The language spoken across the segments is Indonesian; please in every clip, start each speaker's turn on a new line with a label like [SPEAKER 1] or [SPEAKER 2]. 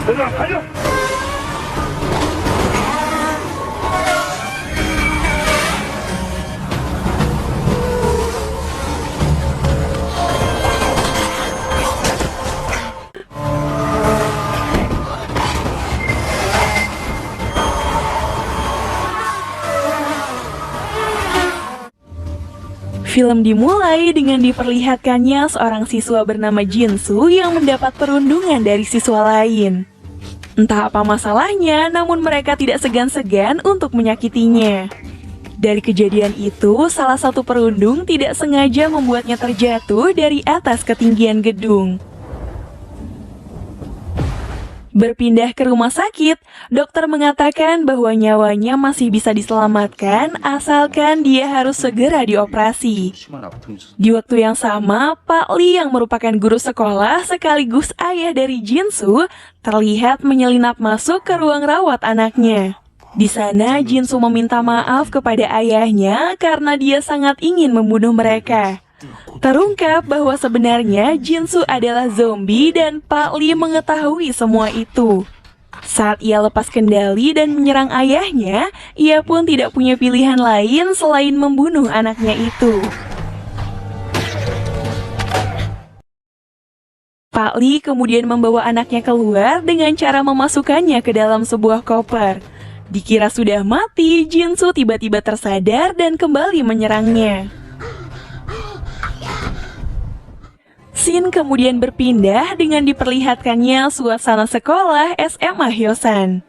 [SPEAKER 1] 얘들아 달려!
[SPEAKER 2] Film dimulai dengan diperlihatkannya seorang siswa bernama Jinsu yang mendapat perundungan dari siswa lain. Entah apa masalahnya, namun mereka tidak segan-segan untuk menyakitinya. Dari kejadian itu, salah satu perundung tidak sengaja membuatnya terjatuh dari atas ketinggian gedung. Berpindah ke rumah sakit, dokter mengatakan bahwa nyawanya masih bisa diselamatkan asalkan dia harus segera dioperasi. Di waktu yang sama, Pak Lee yang merupakan guru sekolah sekaligus ayah dari Jinsu terlihat menyelinap masuk ke ruang rawat anaknya. Di sana, Jinsu meminta maaf kepada ayahnya karena dia sangat ingin membunuh mereka. Terungkap bahwa sebenarnya Jinsu adalah zombie dan Pak Lee mengetahui semua itu. Saat ia lepas kendali dan menyerang ayahnya, ia pun tidak punya pilihan lain selain membunuh anaknya itu. Pak Lee kemudian membawa anaknya keluar dengan cara memasukkannya ke dalam sebuah koper. Dikira sudah mati, Jinsu tiba-tiba tersadar dan kembali menyerangnya. Scene kemudian berpindah dengan diperlihatkannya suasana sekolah SMA Hyosan.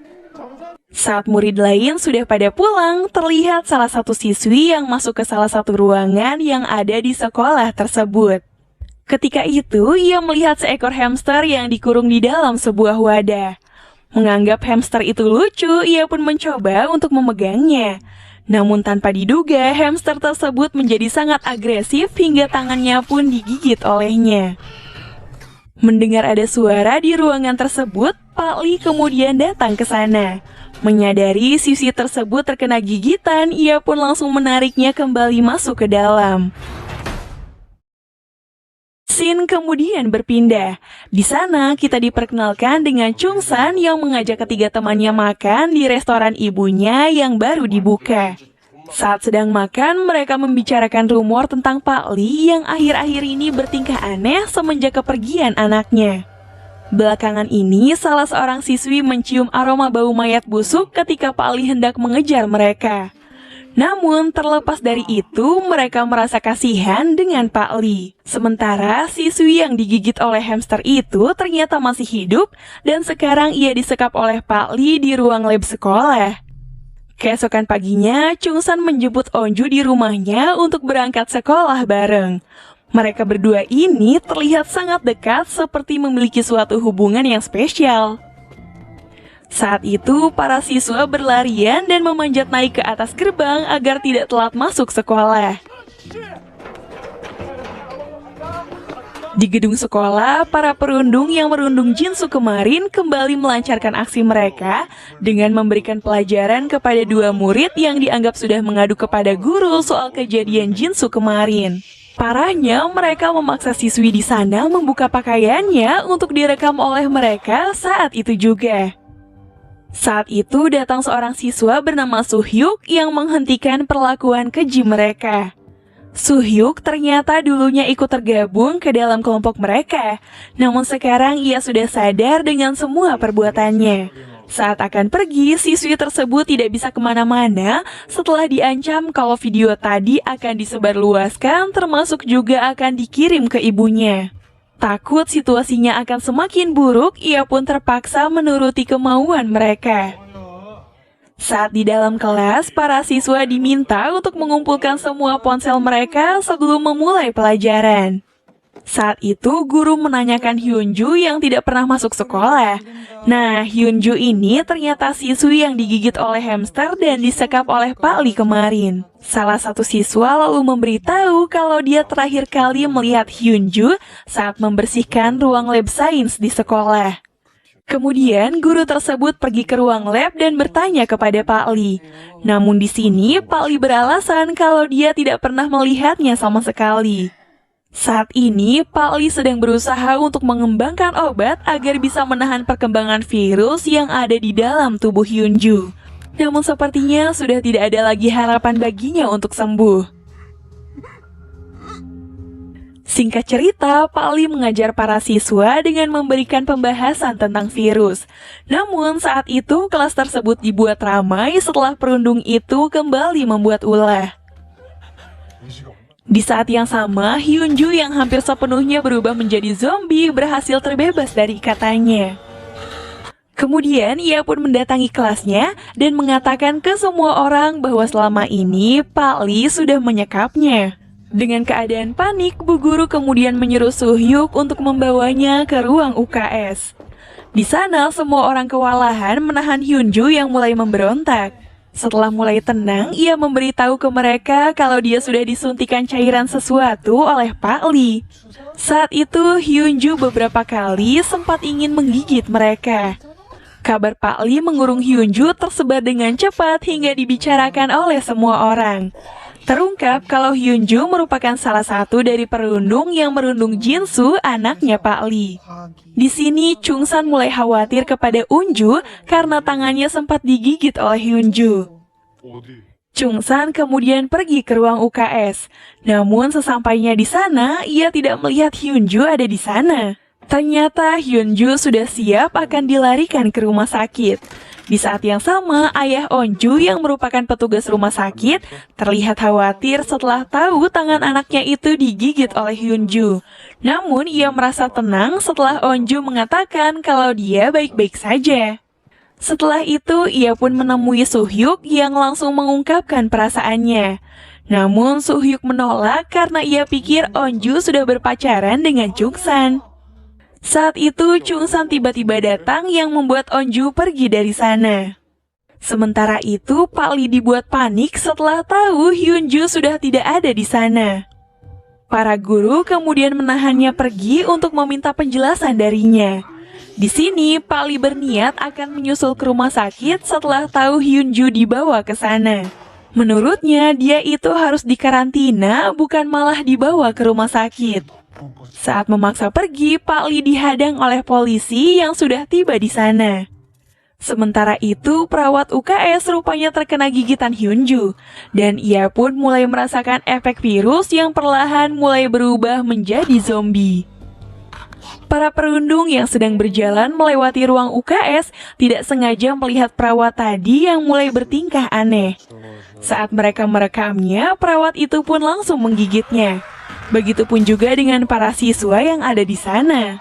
[SPEAKER 2] Saat murid lain sudah pada pulang, terlihat salah satu siswi yang masuk ke salah satu ruangan yang ada di sekolah tersebut. Ketika itu, ia melihat seekor hamster yang dikurung di dalam sebuah wadah. Menganggap hamster itu lucu, ia pun mencoba untuk memegangnya. Namun tanpa diduga, hamster tersebut menjadi sangat agresif hingga tangannya pun digigit olehnya. Mendengar ada suara di ruangan tersebut, Pak Lee kemudian datang ke sana. Menyadari siswi tersebut terkena gigitan, ia pun langsung menariknya kembali masuk ke dalam. Scene kemudian berpindah. Di sana kita diperkenalkan dengan Chung San yang mengajak ketiga temannya makan di restoran ibunya yang baru dibuka. Saat sedang makan, mereka membicarakan rumor tentang Pak Lee yang akhir-akhir ini bertingkah aneh semenjak kepergian anaknya. Belakangan ini, salah seorang siswi mencium aroma bau mayat busuk ketika Pak Lee hendak mengejar mereka. Namun, terlepas dari itu, mereka merasa kasihan dengan Pak Lee. Sementara, siswi yang digigit oleh hamster itu ternyata masih hidup dan sekarang ia disekap oleh Pak Lee di ruang lab sekolah. Keesokan paginya, Chung San menjemput Onju di rumahnya untuk berangkat sekolah bareng. Mereka berdua ini terlihat sangat dekat seperti memiliki suatu hubungan yang spesial. Saat itu, para siswa berlarian dan memanjat naik ke atas gerbang agar tidak telat masuk sekolah. Di gedung sekolah, para perundung yang merundung Jinsu kemarin kembali melancarkan aksi mereka dengan memberikan pelajaran kepada dua murid yang dianggap sudah mengadu kepada guru soal kejadian Jinsu kemarin. Parahnya, mereka memaksa siswi di sana membuka pakaiannya untuk direkam oleh mereka saat itu juga. Saat itu datang seorang siswa bernama Suhyuk yang menghentikan perlakuan keji mereka. Suhyuk ternyata dulunya ikut tergabung ke dalam kelompok mereka, namun sekarang ia sudah sadar dengan semua perbuatannya. Saat akan pergi, siswi tersebut tidak bisa kemana-mana setelah diancam kalau video tadi akan disebarluaskan termasuk juga akan dikirim ke ibunya. Takut situasinya akan semakin buruk, ia pun terpaksa menuruti kemauan mereka. Saat di dalam kelas, para siswa diminta untuk mengumpulkan semua ponsel mereka sebelum memulai pelajaran. Saat itu, guru menanyakan Hyunju yang tidak pernah masuk sekolah. Nah, Hyunju ini ternyata siswi yang digigit oleh hamster dan disekap oleh Pak Lee kemarin. Salah satu siswa lalu memberitahu kalau dia terakhir kali melihat Hyunju saat membersihkan ruang lab sains di sekolah. Kemudian, guru tersebut pergi ke ruang lab dan bertanya kepada Pak Lee. Namun di sini, Pak Lee beralasan kalau dia tidak pernah melihatnya sama sekali. Saat ini, Pak Li sedang berusaha untuk mengembangkan obat agar bisa menahan perkembangan virus yang ada di dalam tubuh Hyunju. Namun sepertinya sudah tidak ada lagi harapan baginya untuk sembuh. Singkat cerita, Pak Li mengajar para siswa dengan memberikan pembahasan tentang virus. Namun saat itu kelas tersebut dibuat ramai setelah perundung itu kembali membuat ulah. Di saat yang sama, Hyunju yang hampir sepenuhnya berubah menjadi zombie berhasil terbebas dari ikatannya. Kemudian ia pun mendatangi kelasnya dan mengatakan ke semua orang bahwa selama ini Pak Li sudah menyekapnya. Dengan keadaan panik, Bu Guru kemudian menyuruh Suhyuk untuk membawanya ke ruang UKS. Di sana semua orang kewalahan menahan Hyunju yang mulai memberontak. Setelah mulai tenang, ia memberitahu ke mereka kalau dia sudah disuntikan cairan sesuatu oleh Pak Li. Saat itu, Hyunju beberapa kali sempat ingin menggigit mereka. Kabar Pak Li mengurung Hyunju tersebar dengan cepat hingga dibicarakan oleh semua orang. Terungkap kalau Hyunju merupakan salah satu dari perundung yang merundung Jinsu, anaknya Pak Li. Di sini, Chungsan mulai khawatir kepada Unju karena tangannya sempat digigit oleh Hyunju. Chungsan kemudian pergi ke ruang UKS. Namun sesampainya di sana, ia tidak melihat Hyunju ada di sana. Ternyata Hyunju sudah siap akan dilarikan ke rumah sakit. Di saat yang sama, ayah Onju yang merupakan petugas rumah sakit terlihat khawatir setelah tahu tangan anaknya itu digigit oleh Hyunju. Namun ia merasa tenang setelah Onju mengatakan kalau dia baik-baik saja. Setelah itu, ia pun menemui Suhyuk yang langsung mengungkapkan perasaannya. Namun Suhyuk menolak karena ia pikir Onju sudah berpacaran dengan Chungsan. Saat itu, Chungsan tiba-tiba datang yang membuat Onju pergi dari sana. Sementara itu, Pak Li dibuat panik setelah tahu Hyunju sudah tidak ada di sana. Para guru kemudian menahannya pergi untuk meminta penjelasan darinya. Di sini, Pak Li berniat akan menyusul ke rumah sakit setelah tahu Hyunju dibawa ke sana. Menurutnya, dia itu harus dikarantina, bukan malah dibawa ke rumah sakit. Saat memaksa pergi, Pak Li dihadang oleh polisi yang sudah tiba di sana. Sementara itu, perawat UKS rupanya terkena gigitan Hyunju, dan ia pun mulai merasakan efek virus yang perlahan mulai berubah menjadi zombie. Para perundung yang sedang berjalan melewati ruang UKS tidak sengaja melihat perawat tadi yang mulai bertingkah aneh. Saat mereka merekamnya, perawat itu pun langsung menggigitnya. Begitupun juga dengan para siswa yang ada di sana.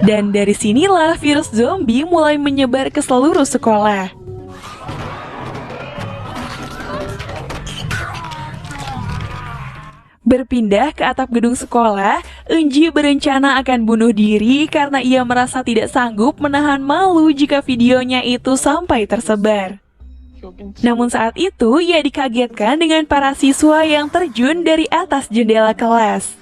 [SPEAKER 2] Dan dari sinilah virus zombie mulai menyebar ke seluruh sekolah. Berpindah ke atap gedung sekolah, Eunji berencana akan bunuh diri karena ia merasa tidak sanggup menahan malu jika videonya itu sampai tersebar. Namun saat itu, ia dikagetkan dengan para siswa yang terjun dari atas jendela kelas.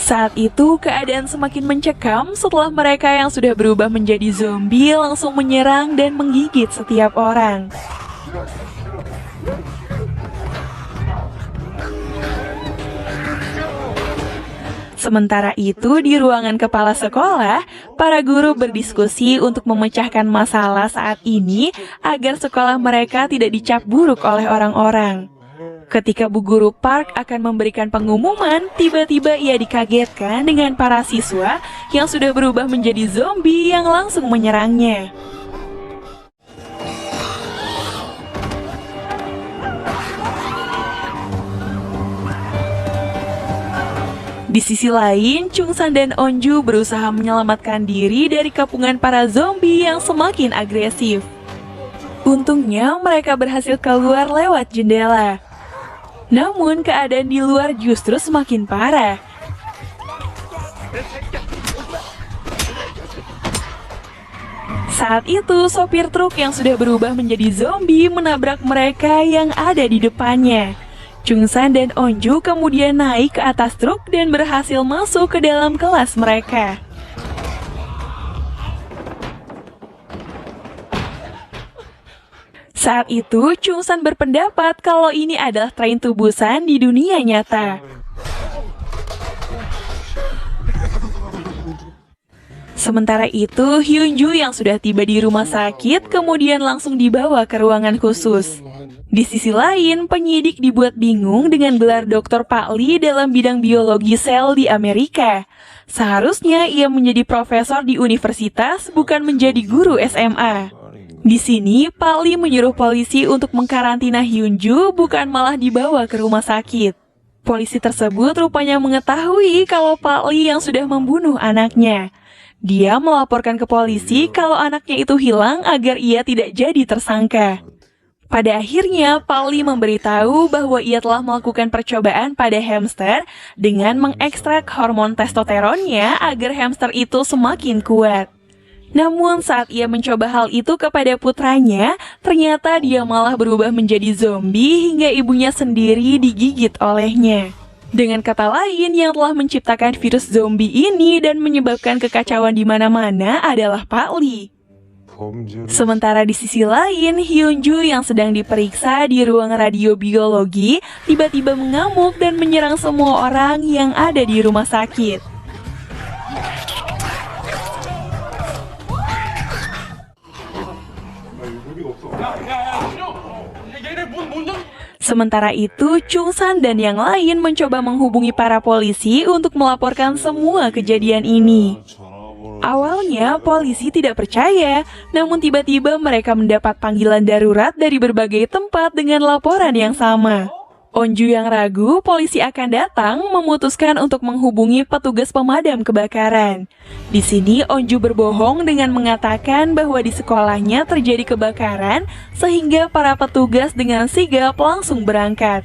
[SPEAKER 2] Saat itu, keadaan semakin mencekam setelah mereka yang sudah berubah menjadi zombie langsung menyerang dan menggigit setiap orang. Sementara itu, di ruangan kepala sekolah, para guru berdiskusi untuk memecahkan masalah saat ini agar sekolah mereka tidak dicap buruk oleh orang-orang. Ketika Bu Guru Park akan memberikan pengumuman, tiba-tiba ia dikagetkan dengan para siswa yang sudah berubah menjadi zombie yang langsung menyerangnya. Di sisi lain, Chungsan dan Onju berusaha menyelamatkan diri dari kepungan para zombie yang semakin agresif. Untungnya, mereka berhasil keluar lewat jendela. Namun, keadaan di luar justru semakin parah. Saat itu, sopir truk yang sudah berubah menjadi zombie menabrak mereka yang ada di depannya. Chungsan dan Onju kemudian naik ke atas truk dan berhasil masuk ke dalam kelas mereka. Saat itu, Chungsan berpendapat kalau ini adalah train to Busan di dunia nyata. Sementara itu, Hyunju yang sudah tiba di rumah sakit kemudian langsung dibawa ke ruangan khusus. Di sisi lain, penyidik dibuat bingung dengan gelar Dr. Pak Lee dalam bidang biologi sel di Amerika. Seharusnya ia menjadi profesor di universitas, bukan menjadi guru SMA. Di sini, Pak Lee menyuruh polisi untuk mengkarantina Hyunju, bukan malah dibawa ke rumah sakit. Polisi tersebut rupanya mengetahui kalau Pak Lee yang sudah membunuh anaknya. Dia melaporkan ke polisi kalau anaknya itu hilang agar ia tidak jadi tersangka. Pada akhirnya, Pak Lee memberitahu bahwa ia telah melakukan percobaan pada hamster dengan mengekstrak hormon testosteronnya agar hamster itu semakin kuat. Namun saat ia mencoba hal itu kepada putranya, ternyata dia malah berubah menjadi zombie hingga ibunya sendiri digigit olehnya. Dengan kata lain, yang telah menciptakan virus zombie ini dan menyebabkan kekacauan di mana-mana adalah Pak Lee. Sementara di sisi lain, Hyunju yang sedang diperiksa di ruang radiobiologi tiba-tiba mengamuk dan menyerang semua orang yang ada di rumah sakit. Sementara itu, Chungsan dan yang lain mencoba menghubungi para polisi untuk melaporkan semua kejadian ini. Awalnya, polisi tidak percaya, namun tiba-tiba mereka mendapat panggilan darurat dari berbagai tempat dengan laporan yang sama. Onju yang ragu polisi akan datang memutuskan untuk menghubungi petugas pemadam kebakaran. Di sini Onju berbohong dengan mengatakan bahwa di sekolahnya terjadi kebakaran sehingga para petugas dengan sigap langsung berangkat.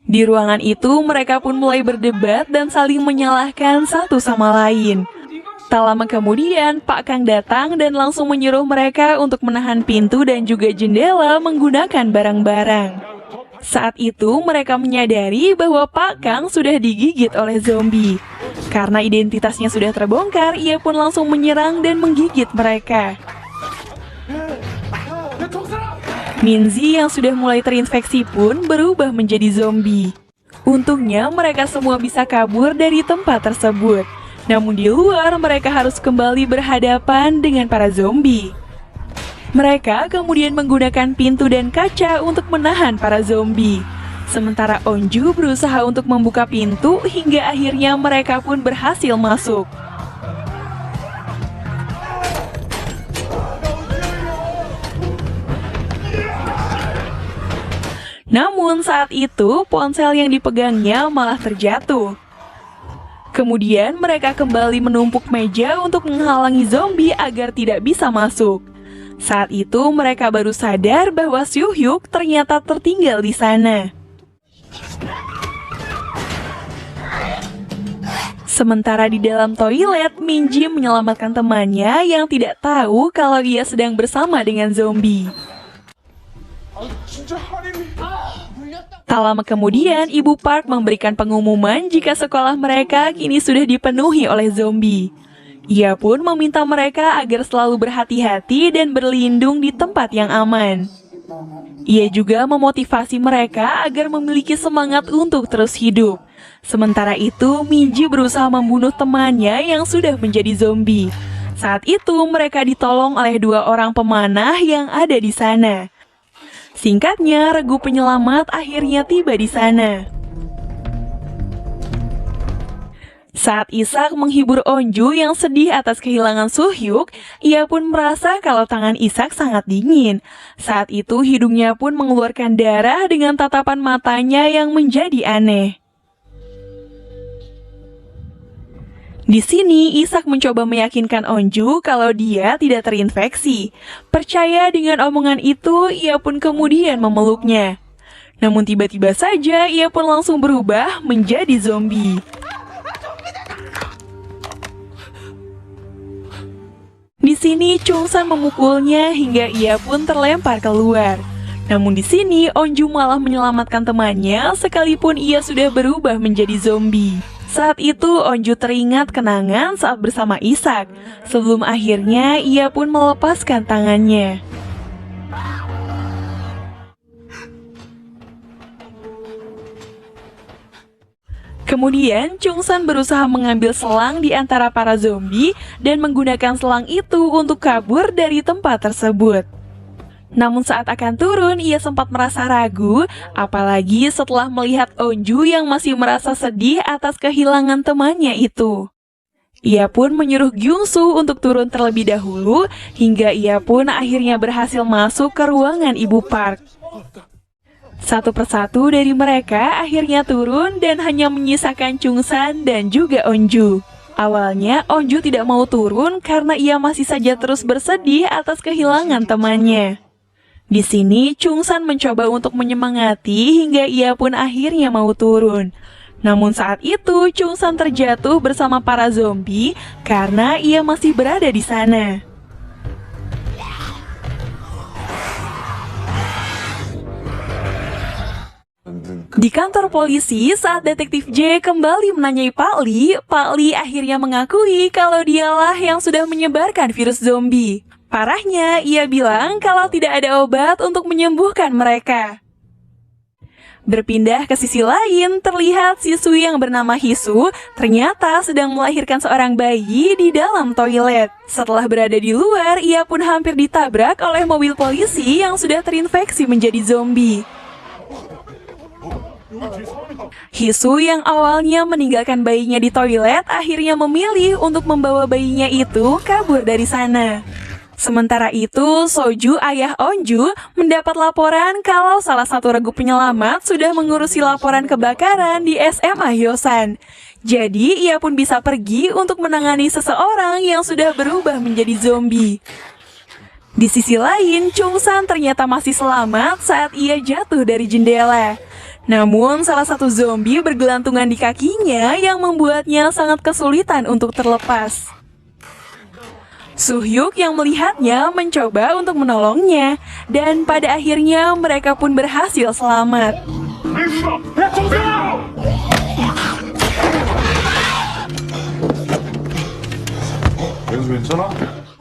[SPEAKER 2] Di ruangan itu mereka pun mulai berdebat dan saling menyalahkan satu sama lain. Tak lama kemudian Pak Kang datang dan langsung menyuruh mereka untuk menahan pintu dan juga jendela menggunakan barang-barang. Saat itu mereka menyadari bahwa Pak Kang sudah digigit oleh zombie. Karena identitasnya sudah terbongkar, ia pun langsung menyerang dan menggigit mereka. Minzi yang sudah mulai terinfeksi pun berubah menjadi zombie. Untungnya mereka semua bisa kabur dari tempat tersebut. Namun di luar mereka harus kembali berhadapan dengan para zombie. Mereka kemudian menggunakan pintu dan kaca untuk menahan para zombie. Sementara Onju berusaha untuk membuka pintu hingga akhirnya mereka pun berhasil masuk. Namun saat itu ponsel yang dipegangnya malah terjatuh. Kemudian mereka kembali menumpuk meja untuk menghalangi zombie agar tidak bisa masuk. Saat itu mereka baru sadar bahwa Soo-hyuk ternyata tertinggal di sana. Sementara di dalam toilet, Minji menyelamatkan temannya yang tidak tahu kalau ia sedang bersama dengan zombie. Tak lama kemudian, Ibu Park memberikan pengumuman jika sekolah mereka kini sudah dipenuhi oleh zombie. Ia pun meminta mereka agar selalu berhati-hati dan berlindung di tempat yang aman. Ia juga memotivasi mereka agar memiliki semangat untuk terus hidup. Sementara itu, Minji berusaha membunuh temannya yang sudah menjadi zombie. Saat itu, mereka ditolong oleh 2 orang pemanah yang ada di sana. Singkatnya, regu penyelamat akhirnya tiba di sana. Saat Isak menghibur Onju yang sedih atas kehilangan Soo-hyuk, ia pun merasa kalau tangan Isak sangat dingin. Saat itu hidungnya pun mengeluarkan darah dengan tatapan matanya yang menjadi aneh. Di sini Isak mencoba meyakinkan Onju kalau dia tidak terinfeksi. Percaya dengan omongan itu, ia pun kemudian memeluknya. Namun tiba-tiba saja ia pun langsung berubah menjadi zombie. Di sini Chungsan memukulnya hingga ia pun terlempar keluar. Namun di sini Onju malah menyelamatkan temannya sekalipun ia sudah berubah menjadi zombie. Saat itu Onju teringat kenangan saat bersama Isak. Sebelum akhirnya ia pun melepaskan tangannya. Kemudian, Chung-san berusaha mengambil selang di antara para zombie dan menggunakan selang itu untuk kabur dari tempat tersebut. Namun saat akan turun, ia sempat merasa ragu, apalagi setelah melihat Onju yang masih merasa sedih atas kehilangan temannya itu. Ia pun menyuruh Gyung-soo untuk turun terlebih dahulu, hingga ia pun akhirnya berhasil masuk ke ruangan Ibu Park. Satu persatu dari mereka akhirnya turun dan hanya menyisakan Chung-san dan juga Onju. Awalnya, Onju tidak mau turun karena ia masih saja terus bersedih atas kehilangan temannya. Di sini, Chung-san mencoba untuk menyemangati hingga ia pun akhirnya mau turun. Namun saat itu, Chung-san terjatuh bersama para zombie karena ia masih berada di sana. Di kantor polisi, saat detektif J kembali menanyai Pak Lee akhirnya mengakui kalau dialah yang sudah menyebarkan virus zombie. Parahnya, ia bilang kalau tidak ada obat untuk menyembuhkan mereka. Berpindah ke sisi lain, terlihat siswi yang bernama Hisu ternyata sedang melahirkan seorang bayi di dalam toilet. Setelah berada di luar, ia pun hampir ditabrak oleh mobil polisi yang sudah terinfeksi menjadi zombie. Hisu yang awalnya meninggalkan bayinya di toilet akhirnya memilih untuk membawa bayinya itu kabur dari sana. Sementara itu, Soju, ayah Onju, mendapat laporan kalau salah satu regu penyelamat sudah mengurusi laporan kebakaran di SMA Hyosan. Jadi, ia pun bisa pergi untuk menangani seseorang yang sudah berubah menjadi zombie. Di sisi lain, Chung-san ternyata masih selamat saat ia jatuh dari jendela. Namun, salah satu zombie bergelantungan di kakinya yang membuatnya sangat kesulitan untuk terlepas. Soo-hyuk yang melihatnya mencoba untuk menolongnya, dan pada akhirnya mereka pun berhasil selamat.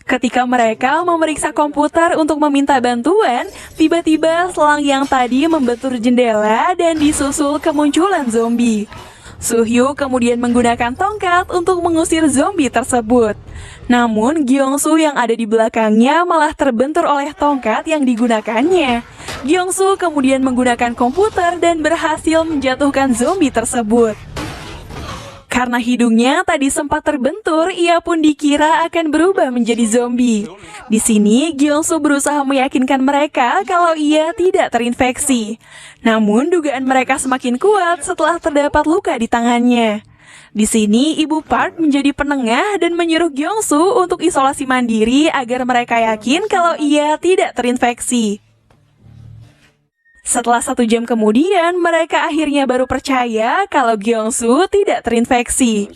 [SPEAKER 2] Ketika mereka memeriksa komputer untuk meminta bantuan, tiba-tiba selang yang tadi membentur jendela dan disusul kemunculan zombie. Soo-hyuk kemudian menggunakan tongkat untuk mengusir zombie tersebut. Namun, Gyeong-soo yang ada di belakangnya malah terbentur oleh tongkat yang digunakannya. Gyeong-soo kemudian menggunakan komputer dan berhasil menjatuhkan zombie tersebut. Karena hidungnya tadi sempat terbentur, ia pun dikira akan berubah menjadi zombie. Di sini, Gyeong-soo berusaha meyakinkan mereka kalau ia tidak terinfeksi. Namun, dugaan mereka semakin kuat setelah terdapat luka di tangannya. Di sini, Ibu Park menjadi penengah dan menyuruh Gyeong-soo untuk isolasi mandiri agar mereka yakin kalau ia tidak terinfeksi. Setelah 1 jam kemudian, mereka akhirnya baru percaya kalau Gyeong-soo tidak terinfeksi.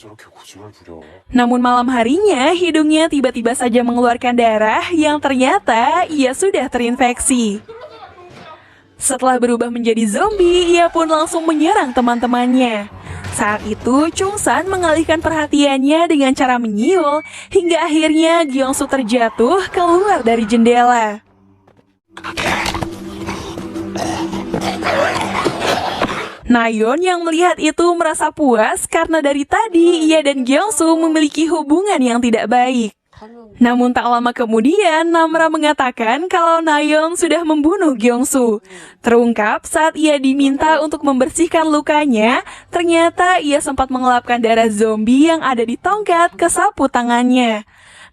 [SPEAKER 2] Namun malam harinya, hidungnya tiba-tiba saja mengeluarkan darah yang ternyata ia sudah terinfeksi. Setelah berubah menjadi zombie, ia pun langsung menyerang teman-temannya. Saat itu, Chung-san mengalihkan perhatiannya dengan cara menyiul, hingga akhirnya Gyeong-soo terjatuh keluar dari jendela. Nayeon yang melihat itu merasa puas karena dari tadi ia dan Gyeong-soo memiliki hubungan yang tidak baik. Namun tak lama kemudian, Namra mengatakan kalau Nayeon sudah membunuh Gyeong-soo. Terungkap saat ia diminta untuk membersihkan lukanya, ternyata ia sempat mengelapkan darah zombie yang ada di tongkat ke sapu tangannya.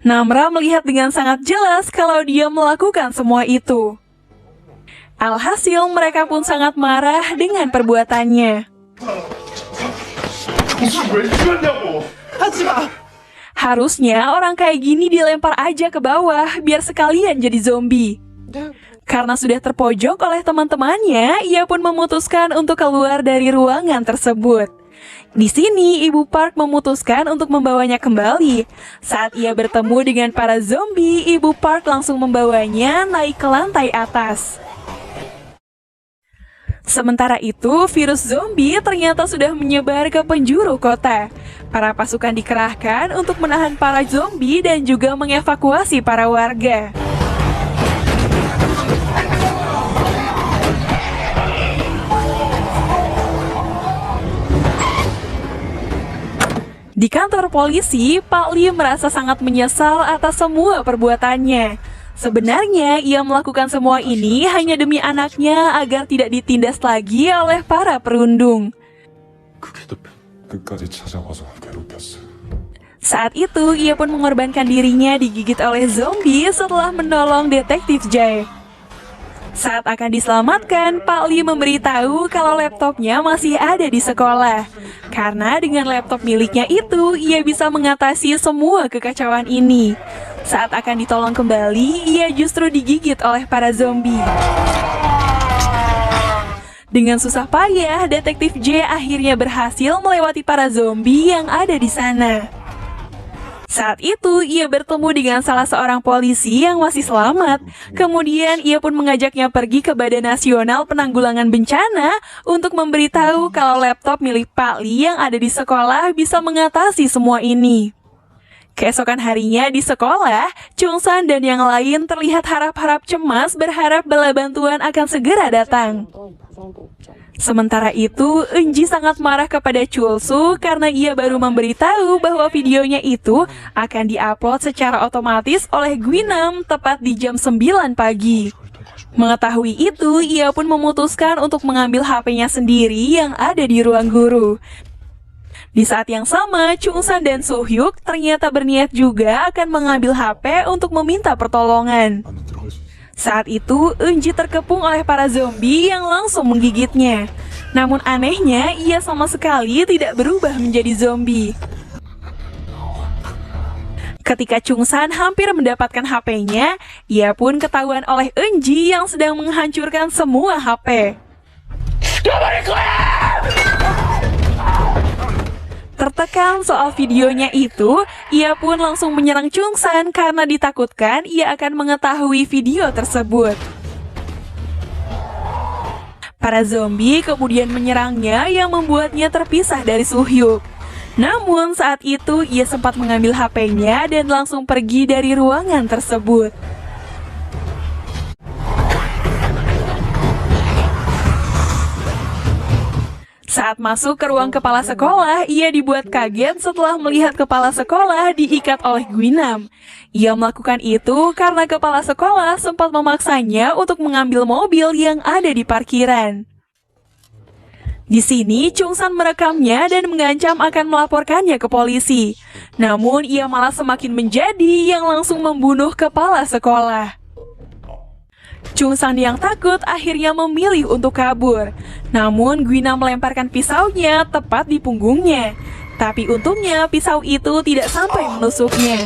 [SPEAKER 2] Namra melihat dengan sangat jelas kalau dia melakukan semua itu. Alhasil mereka pun sangat marah dengan perbuatannya. Harusnya orang kayak gini dilempar aja ke bawah biar sekalian jadi zombie. Karena sudah terpojok oleh teman-temannya, ia pun memutuskan untuk keluar dari ruangan tersebut. Di sini, Ibu Park memutuskan untuk membawanya kembali. Saat ia bertemu dengan para zombie, Ibu Park langsung membawanya naik ke lantai atas. Sementara itu, virus zombie ternyata sudah menyebar ke penjuru kota. Para pasukan dikerahkan untuk menahan para zombie dan juga mengevakuasi para warga. Di kantor polisi, Pak Lee merasa sangat menyesal atas semua perbuatannya. Sebenarnya, ia melakukan semua ini hanya demi anaknya agar tidak ditindas lagi oleh para perundung. Saat itu, ia pun mengorbankan dirinya digigit oleh zombie setelah menolong Detektif Jae. Saat akan diselamatkan, Pak Lee memberitahu kalau laptopnya masih ada di sekolah. Karena dengan laptop miliknya itu, ia bisa mengatasi semua kekacauan ini. Saat akan ditolong kembali, ia justru digigit oleh para zombie. Dengan susah payah, Detektif J akhirnya berhasil melewati para zombie yang ada di sana. Saat itu, ia bertemu dengan salah seorang polisi yang masih selamat. Kemudian, ia pun mengajaknya pergi ke Badan Nasional Penanggulangan Bencana untuk memberitahu kalau laptop milik Pak Lee yang ada di sekolah bisa mengatasi semua ini. Keesokan harinya di sekolah, Chung San dan yang lain terlihat harap-harap cemas berharap bala bantuan akan segera datang. Sementara itu, Eunji sangat marah kepada Chul-soo karena ia baru memberitahu bahwa videonya itu akan diupload secara otomatis oleh Guinam tepat di jam 9 pagi. Mengetahui itu, ia pun memutuskan untuk mengambil HP-nya sendiri yang ada di ruang guru. Di saat yang sama, Chung San dan Soo Hyuk ternyata berniat juga akan mengambil HP untuk meminta pertolongan. Saat itu, Eunji terkepung oleh para zombie yang langsung menggigitnya. Namun anehnya, ia sama sekali tidak berubah menjadi zombie. Ketika Chung San hampir mendapatkan HP-nya, ia pun ketahuan oleh Eunji yang sedang menghancurkan semua HP. Tertekan soal videonya itu, ia pun langsung menyerang Chung San karena ditakutkan ia akan mengetahui video tersebut. Para zombie kemudian menyerangnya yang membuatnya terpisah dari Soo Hyuk. Namun saat itu ia sempat mengambil HP-nya dan langsung pergi dari ruangan tersebut. Saat masuk ke ruang kepala sekolah, ia dibuat kaget setelah melihat kepala sekolah diikat oleh Guinam. Ia melakukan itu karena kepala sekolah sempat memaksanya untuk mengambil mobil yang ada di parkiran. Di sini, Chung San merekamnya dan mengancam akan melaporkannya ke polisi. Namun, ia malah semakin menjadi yang langsung membunuh kepala sekolah. Chung San yang takut akhirnya memilih untuk kabur. Namun Guinam melemparkan pisaunya tepat di punggungnya. Tapi untungnya pisau itu tidak sampai menusuknya.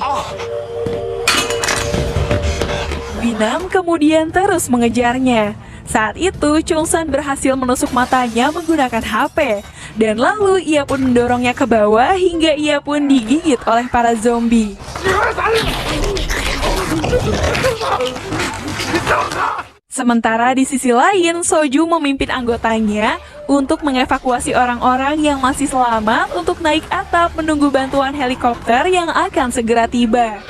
[SPEAKER 2] Guinam kemudian terus mengejarnya. Saat itu Chung San berhasil menusuk matanya menggunakan HP. Dan lalu ia pun mendorongnya ke bawah hingga ia pun digigit oleh para zombie. Sementara di sisi lain, Soju memimpin anggotanya untuk mengevakuasi orang-orang yang masih selamat untuk naik atap menunggu bantuan helikopter yang akan segera tiba.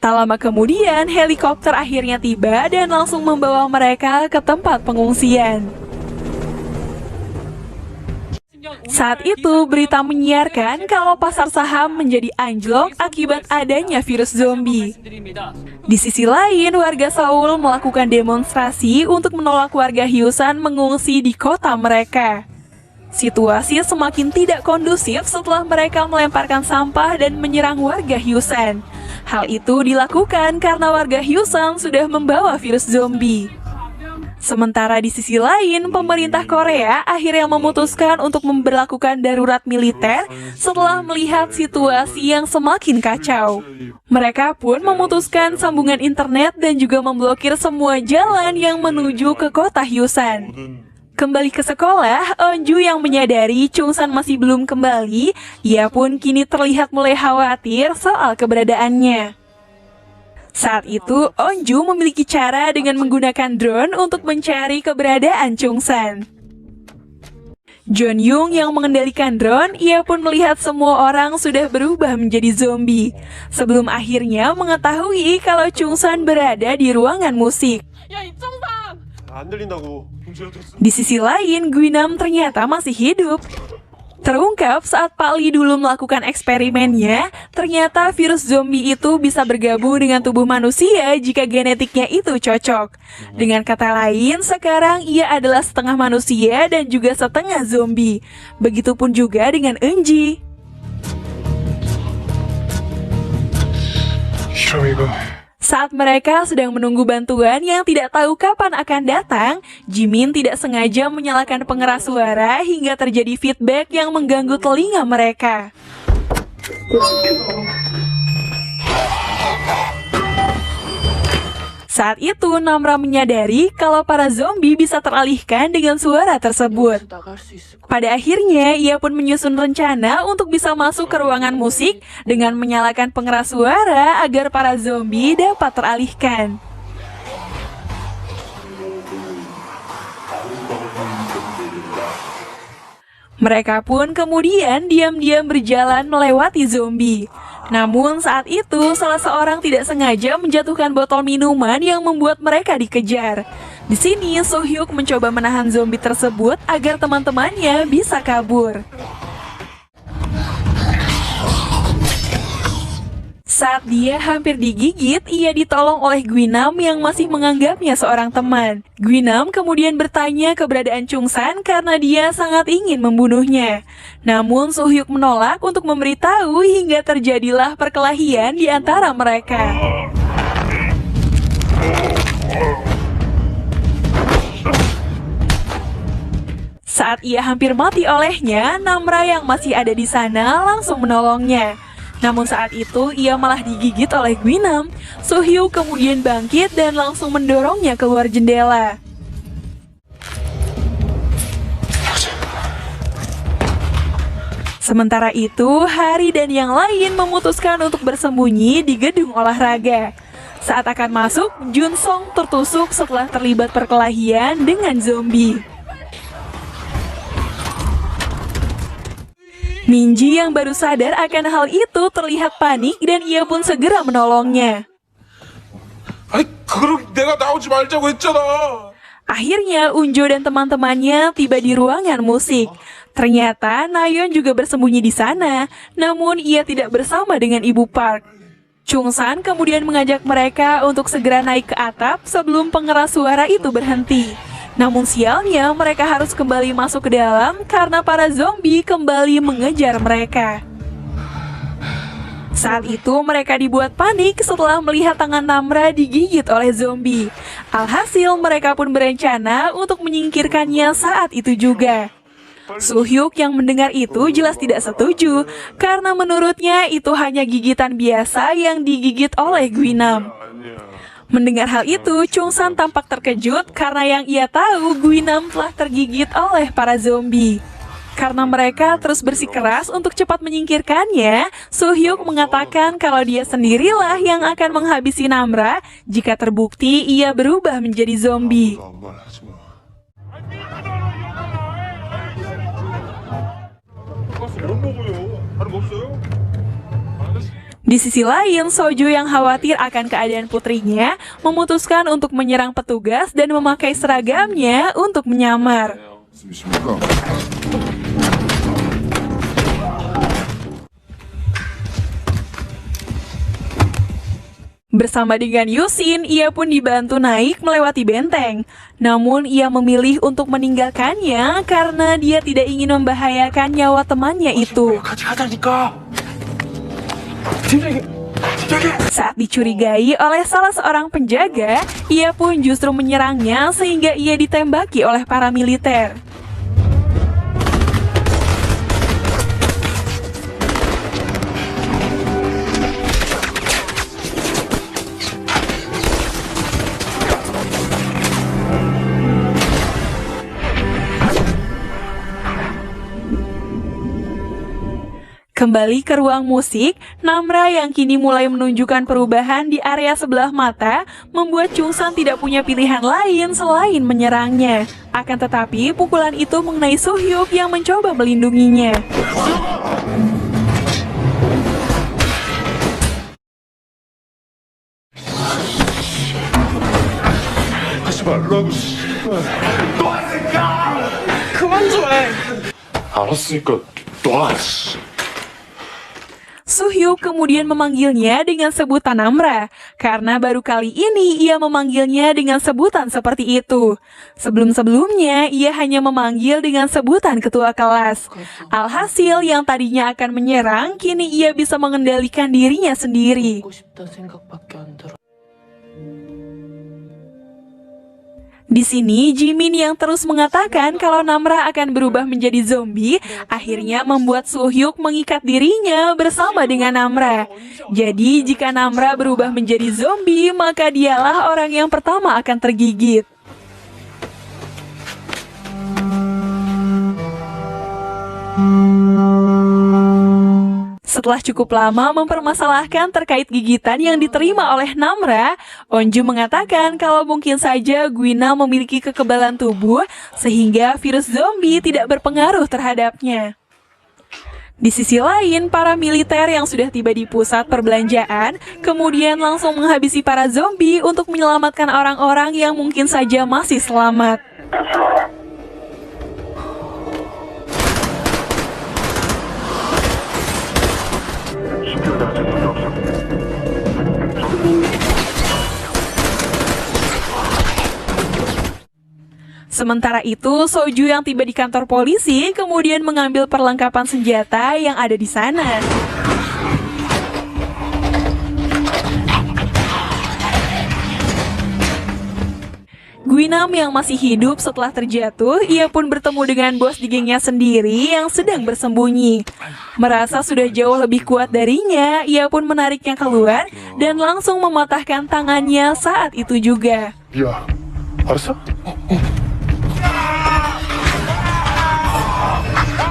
[SPEAKER 2] Tak lama kemudian, helikopter akhirnya tiba dan langsung membawa mereka ke tempat pengungsian. Saat itu, berita menyiarkan kalau pasar saham menjadi anjlok akibat adanya virus zombie. Di sisi lain, warga Seoul melakukan demonstrasi untuk menolak warga Hyosan mengungsi di kota mereka. Situasi semakin tidak kondusif setelah mereka melemparkan sampah dan menyerang warga Hyosan. Hal itu dilakukan karena warga Hyosan sudah membawa virus zombie. Sementara di sisi lain, pemerintah Korea akhirnya memutuskan untuk memberlakukan darurat militer setelah melihat situasi yang semakin kacau. Mereka pun memutuskan sambungan internet dan juga memblokir semua jalan yang menuju ke kota Hyosan. Kembali ke sekolah, Eunju yang menyadari Chung San masih belum kembali, ia pun kini terlihat mulai khawatir soal keberadaannya. Saat itu, Eunju memiliki cara dengan menggunakan drone untuk mencari keberadaan Chung San. John Young yang mengendalikan drone, ia pun melihat semua orang sudah berubah menjadi zombie. Sebelum akhirnya mengetahui kalau Chung San berada di ruangan musik.
[SPEAKER 1] 안 들린다고.
[SPEAKER 2] Di sisi lain, Guinam ternyata masih hidup. Terungkap saat Pak Lee dulu melakukan eksperimennya, ternyata virus zombie itu bisa bergabung dengan tubuh manusia jika genetiknya itu cocok. Dengan kata lain, sekarang ia adalah setengah manusia dan juga setengah zombie. Begitupun juga dengan Eunji. Saat mereka sedang menunggu bantuan yang tidak tahu kapan akan datang, Jimin tidak sengaja menyalakan pengeras suara hingga terjadi feedback yang mengganggu telinga mereka. Saat itu, Namra menyadari kalau para zombie bisa teralihkan dengan suara tersebut. Pada akhirnya, ia pun menyusun rencana untuk bisa masuk ke ruangan musik dengan menyalakan pengeras suara agar para zombie dapat teralihkan. Mereka pun kemudian diam-diam berjalan melewati zombie. Namun saat itu salah seorang tidak sengaja menjatuhkan botol minuman yang membuat mereka dikejar. Di sini So-hyuk mencoba menahan zombie tersebut agar teman-temannya bisa kabur. Saat dia hampir digigit, ia ditolong oleh Guinam yang masih menganggapnya seorang teman. Guinam kemudian bertanya keberadaan Chungsan karena dia sangat ingin membunuhnya. Namun So-hyuk menolak untuk memberitahu hingga terjadilah perkelahian di antara mereka. Saat ia hampir mati olehnya, Namra yang masih ada di sana langsung menolongnya. Namun saat itu ia malah digigit oleh Guinam. So-hyuk kemudian bangkit dan langsung mendorongnya keluar jendela. Sementara itu, Hari dan yang lain memutuskan untuk bersembunyi di gedung olahraga. Saat akan masuk, Jun Song tertusuk setelah terlibat perkelahian dengan zombie. Minji yang baru sadar akan hal itu terlihat panik dan ia pun segera menolongnya. Akhirnya Unjo dan teman-temannya tiba di ruangan musik. Ternyata Nayeon juga bersembunyi di sana, namun ia tidak bersama dengan Ibu Park. Chungsan kemudian mengajak mereka untuk segera naik ke atap sebelum pengeras suara itu berhenti. Namun sialnya mereka harus kembali masuk ke dalam karena para zombie kembali mengejar mereka. Saat itu mereka dibuat panik setelah melihat tangan Namra digigit oleh zombie. Alhasil mereka pun berencana untuk menyingkirkannya saat itu juga. So-hyuk yang mendengar itu jelas tidak setuju karena menurutnya itu hanya gigitan biasa yang digigit oleh Guinam. Mendengar hal itu, Chungsan tampak terkejut karena yang ia tahu Guinam telah tergigit oleh para zombie. Karena mereka terus bersikeras untuk cepat menyingkirkannya, So-hyuk mengatakan kalau dia sendirilah yang akan menghabisi Namra jika terbukti ia berubah menjadi zombie. Di sisi lain, Sojo yang khawatir akan keadaan putrinya memutuskan untuk menyerang petugas dan memakai seragamnya untuk menyamar. Bersama dengan Yusin, ia pun dibantu naik melewati benteng. Namun ia memilih untuk meninggalkannya karena dia tidak ingin membahayakan nyawa temannya itu. Saat dicurigai oleh salah seorang penjaga, ia pun justru menyerangnya sehingga ia ditembaki oleh para militer. Kembali ke ruang musik, Namra yang kini mulai menunjukkan perubahan di area sebelah mata membuat Chungsan tidak punya pilihan lain selain menyerangnya. Akan tetapi, pukulan itu mengenai So-hyuk yang mencoba melindunginya.
[SPEAKER 1] 말라고 씨발. 놔니까. 그만 좀 해. 알았으니까 놔. 씨.
[SPEAKER 2] Suhyuk kemudian memanggilnya dengan sebutan Namra, karena baru kali ini ia memanggilnya dengan sebutan seperti itu. Sebelum-sebelumnya, ia hanya memanggil dengan sebutan ketua kelas. Alhasil, yang tadinya akan menyerang, kini ia bisa mengendalikan dirinya sendiri. Di sini, Jimin yang terus mengatakan kalau Namra akan berubah menjadi zombie, akhirnya membuat Suhyuk mengikat dirinya bersama dengan Namra. Jadi, jika Namra berubah menjadi zombie, maka dialah orang yang pertama akan tergigit. Setelah cukup lama mempermasalahkan terkait gigitan yang diterima oleh Namra, Onju mengatakan kalau mungkin saja Guina memiliki kekebalan tubuh sehingga virus zombie tidak berpengaruh terhadapnya. Di sisi lain, para militer yang sudah tiba di pusat perbelanjaan kemudian langsung menghabisi para zombie untuk menyelamatkan orang-orang yang mungkin saja masih selamat. Sementara itu, Soju yang tiba di kantor polisi kemudian mengambil perlengkapan senjata yang ada di sana. Guinam yang masih hidup setelah terjatuh, ia pun bertemu dengan bos di gengnya sendiri yang sedang bersembunyi. Merasa sudah jauh lebih kuat darinya, ia pun menariknya keluar dan langsung mematahkan tangannya saat itu juga.
[SPEAKER 1] Ya, 알았어?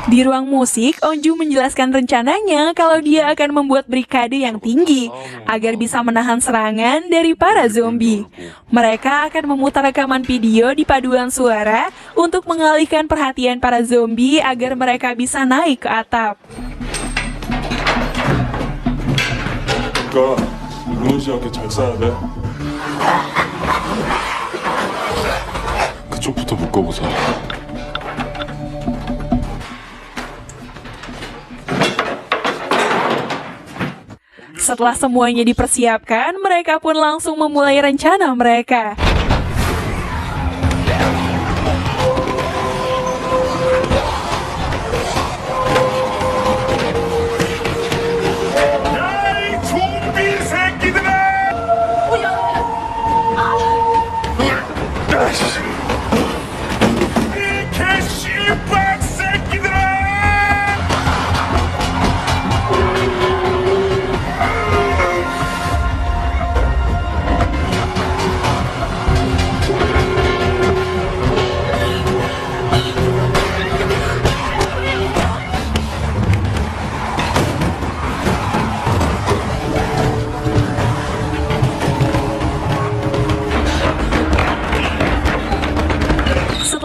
[SPEAKER 2] Di ruang musik, Onju menjelaskan rencananya kalau dia akan membuat brigade yang tinggi agar bisa menahan serangan dari para zombie. Mereka akan memutar rekaman video di paduan suara untuk mengalihkan perhatian para zombie agar mereka bisa naik ke atap.
[SPEAKER 1] 그러니까 무너지지 않게 잘 쏴야 돼. 그쪽부터 묶어보자.
[SPEAKER 2] Setelah semuanya dipersiapkan, mereka pun langsung memulai rencana mereka.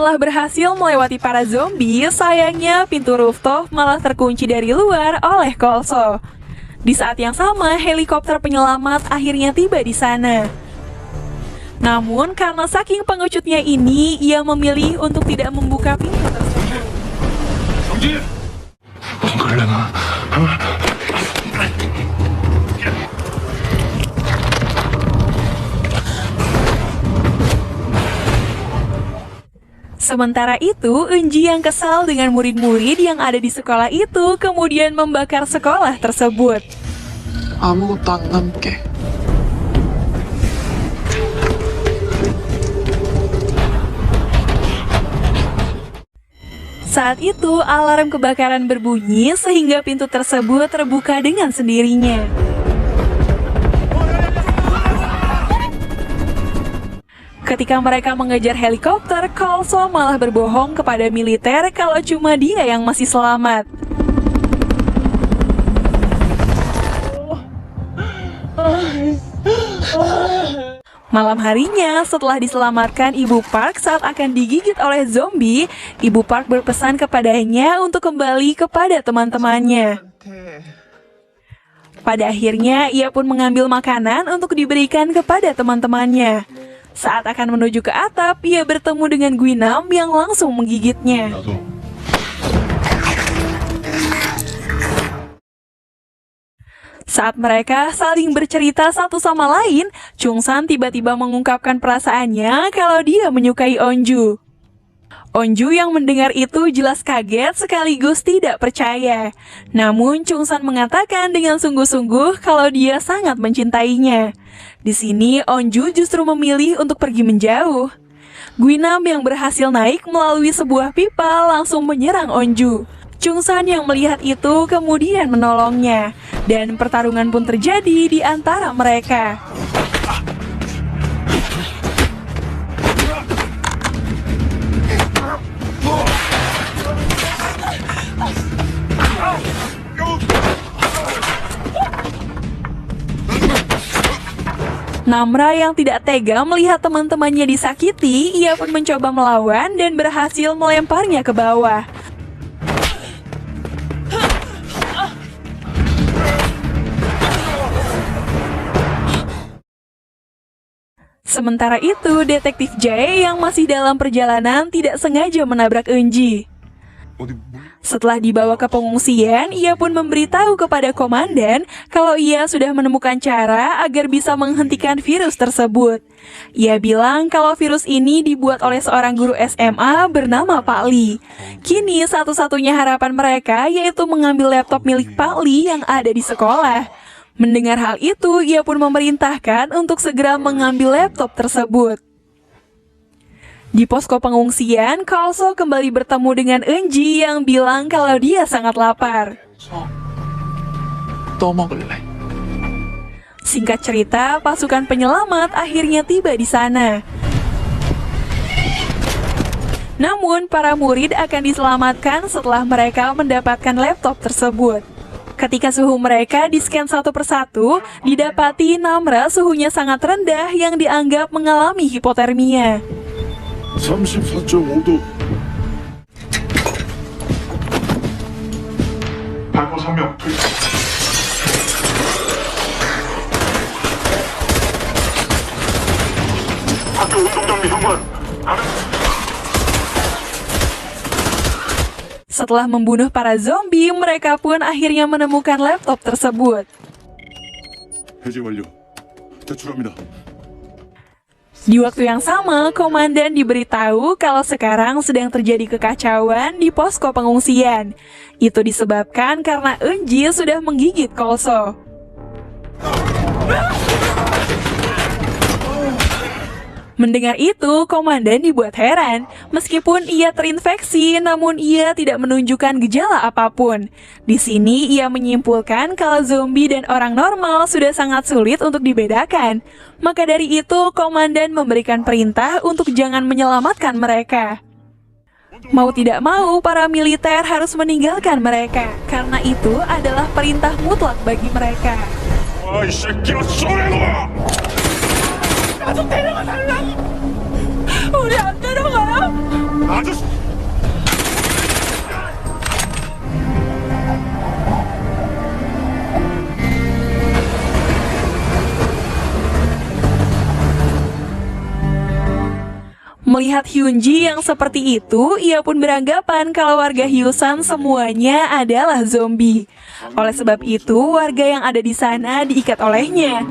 [SPEAKER 2] Setelah berhasil melewati para zombie, sayangnya pintu rooftop malah terkunci dari luar oleh Kolso. Di saat yang sama, helikopter penyelamat akhirnya tiba di sana. Namun, karena saking pengecutnya ini, ia memilih untuk tidak membuka pintu tersebut. Sementara itu, Eunji yang kesal dengan murid-murid yang ada di sekolah itu kemudian membakar sekolah tersebut.
[SPEAKER 3] 아무것도 안 남게.
[SPEAKER 2] Saat itu, alarm kebakaran berbunyi sehingga pintu tersebut terbuka dengan sendirinya. Ketika mereka mengejar helikopter, Kolso malah berbohong kepada militer kalau cuma dia yang masih selamat. Malam harinya, setelah diselamatkan Ibu Park saat akan digigit oleh zombie, Ibu Park berpesan kepadanya untuk kembali kepada teman-temannya. Pada akhirnya, ia pun mengambil makanan untuk diberikan kepada teman-temannya. Saat akan menuju ke atap, ia bertemu dengan Guinam yang langsung menggigitnya.
[SPEAKER 1] 나도
[SPEAKER 2] Saat mereka saling bercerita satu sama lain, Chungsan tiba-tiba mengungkapkan perasaannya kalau dia menyukai Onju. Onju yang mendengar itu jelas kaget sekaligus tidak percaya. Namun Chungsan mengatakan dengan sungguh-sungguh kalau dia sangat mencintainya. Di sini Onju justru memilih untuk pergi menjauh. Guinam yang berhasil naik melalui sebuah pipa langsung menyerang Onju. Chungsan yang melihat itu kemudian menolongnya, dan pertarungan pun terjadi di antara mereka. Namra yang tidak tega melihat teman-temannya disakiti, ia pun mencoba melawan dan berhasil melemparnya ke bawah. Sementara itu, detektif Jae yang masih dalam perjalanan tidak sengaja menabrak Eunji. Setelah dibawa ke pengungsian, ia pun memberitahu kepada komandan kalau ia sudah menemukan cara agar bisa menghentikan virus tersebut. Ia bilang kalau virus ini dibuat oleh seorang guru SMA bernama Pak Lee. Kini satu-satunya harapan mereka yaitu mengambil laptop milik Pak Lee yang ada di sekolah. Mendengar hal itu, ia pun memerintahkan untuk segera mengambil laptop tersebut. Di posko pengungsian, Kalso kembali bertemu dengan Eunji yang bilang kalau dia sangat lapar.
[SPEAKER 3] 떠먹을래.
[SPEAKER 2] Singkat cerita, pasukan penyelamat akhirnya tiba di sana. Namun, para murid akan diselamatkan setelah mereka mendapatkan laptop tersebut. Ketika suhu mereka di-scan satu persatu, didapati Namra suhunya sangat rendah yang dianggap mengalami hipotermia.
[SPEAKER 1] 34.5도. 발포 성명 투입. 학교 운동 장비 현관.
[SPEAKER 2] Setelah membunuh para zombie, mereka pun akhirnya menemukan laptop tersebut.
[SPEAKER 1] 해제 완료. 대출합니다.
[SPEAKER 2] Di waktu yang sama, komandan diberitahu kalau sekarang sedang terjadi kekacauan di posko pengungsian. Itu disebabkan karena Eunji sudah menggigit Kolso. Mendengar itu, komandan dibuat heran. Meskipun ia terinfeksi, namun ia tidak menunjukkan gejala apapun. Di sini ia menyimpulkan kalau zombie dan orang normal sudah sangat sulit untuk dibedakan. Maka dari itu, komandan memberikan perintah untuk jangan menyelamatkan mereka. Mau tidak mau, para militer harus meninggalkan mereka, karena itu adalah perintah mutlak bagi mereka.
[SPEAKER 1] 아, 이 새끼야, 쏘래놈아!
[SPEAKER 2] 가족 데려가 달라고! 우리 안 데려가요?
[SPEAKER 1] 아저씨!
[SPEAKER 2] Melihat Hyunji yang seperti itu, ia pun beranggapan kalau warga Hyusan semuanya adalah zombie. Oleh sebab itu, warga yang ada di sana diikat olehnya.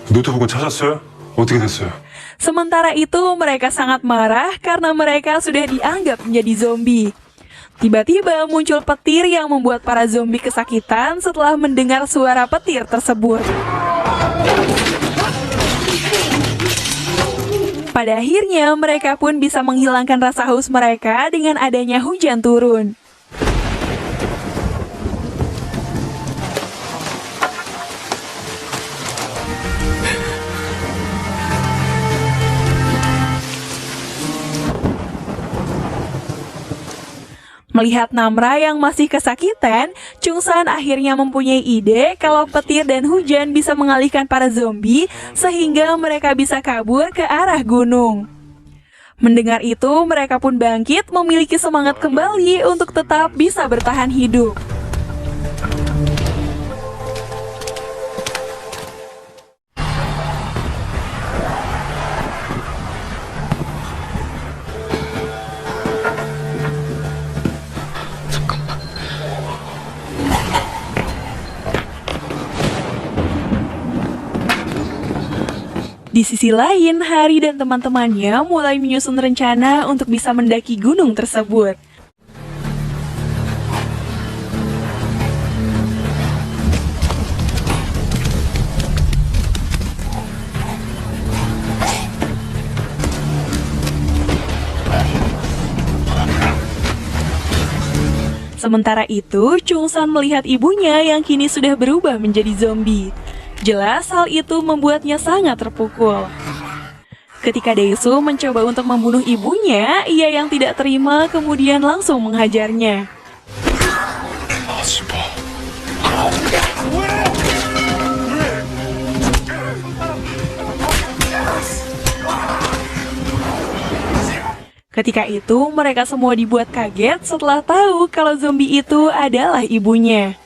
[SPEAKER 4] 노트북은 찾았어요? 어떻게 됐어요?
[SPEAKER 2] Sementara itu, mereka sangat marah karena mereka sudah dianggap menjadi zombie. Tiba-tiba muncul petir yang membuat para zombie kesakitan setelah mendengar suara petir tersebut. Pada akhirnya, mereka pun bisa menghilangkan rasa haus mereka dengan adanya hujan turun. Melihat Namra yang masih kesakitan, Chungsan akhirnya mempunyai ide kalau petir dan hujan bisa mengalihkan para zombie sehingga mereka bisa kabur ke arah gunung. Mendengar itu, mereka pun bangkit memiliki semangat kembali untuk tetap bisa bertahan hidup. Di sisi lain, Hari dan teman-temannya mulai menyusun rencana untuk bisa mendaki gunung tersebut. Sementara itu, Chungsan melihat ibunya yang kini sudah berubah menjadi zombie. Jelas hal itu membuatnya sangat terpukul. Ketika Daesu mencoba untuk membunuh ibunya, ia yang tidak terima kemudian langsung menghajarnya. Ketika itu, mereka semua dibuat kaget setelah tahu kalau zombie itu adalah ibunya.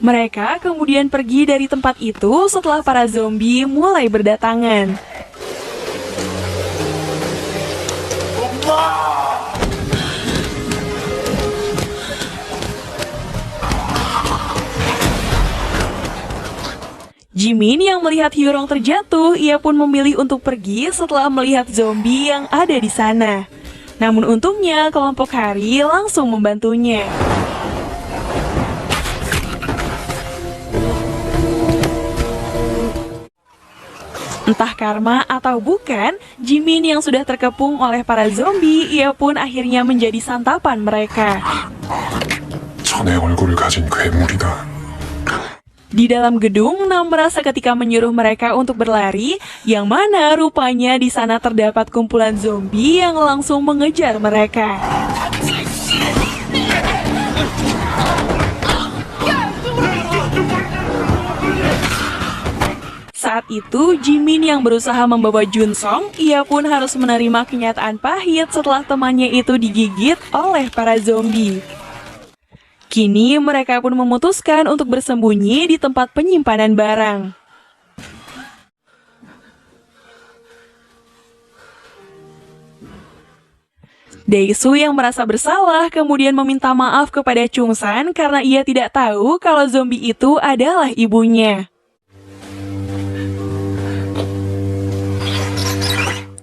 [SPEAKER 2] Mereka kemudian pergi dari tempat itu setelah para zombie mulai berdatangan. Jimin yang melihat Hyurong terjatuh, ia pun memilih untuk pergi setelah melihat zombie yang ada di sana. Namun untungnya kelompok Hari langsung membantunya. Entah karma atau bukan, Jimin yang sudah terkepung oleh para zombie, ia pun akhirnya menjadi santapan mereka.
[SPEAKER 4] 전의 얼굴을 가진 괴물이다.
[SPEAKER 2] Di dalam gedung, Nam merasa ketika menyuruh mereka untuk berlari, yang mana rupanya di sana terdapat kumpulan zombie yang langsung mengejar mereka. Saat itu, Jimin yang berusaha membawa Junsong, ia pun harus menerima kenyataan pahit setelah temannya itu digigit oleh para zombie. Kini mereka pun memutuskan untuk bersembunyi di tempat penyimpanan barang. Daesu yang merasa bersalah kemudian meminta maaf kepada Chungsan karena ia tidak tahu kalau zombie itu adalah ibunya.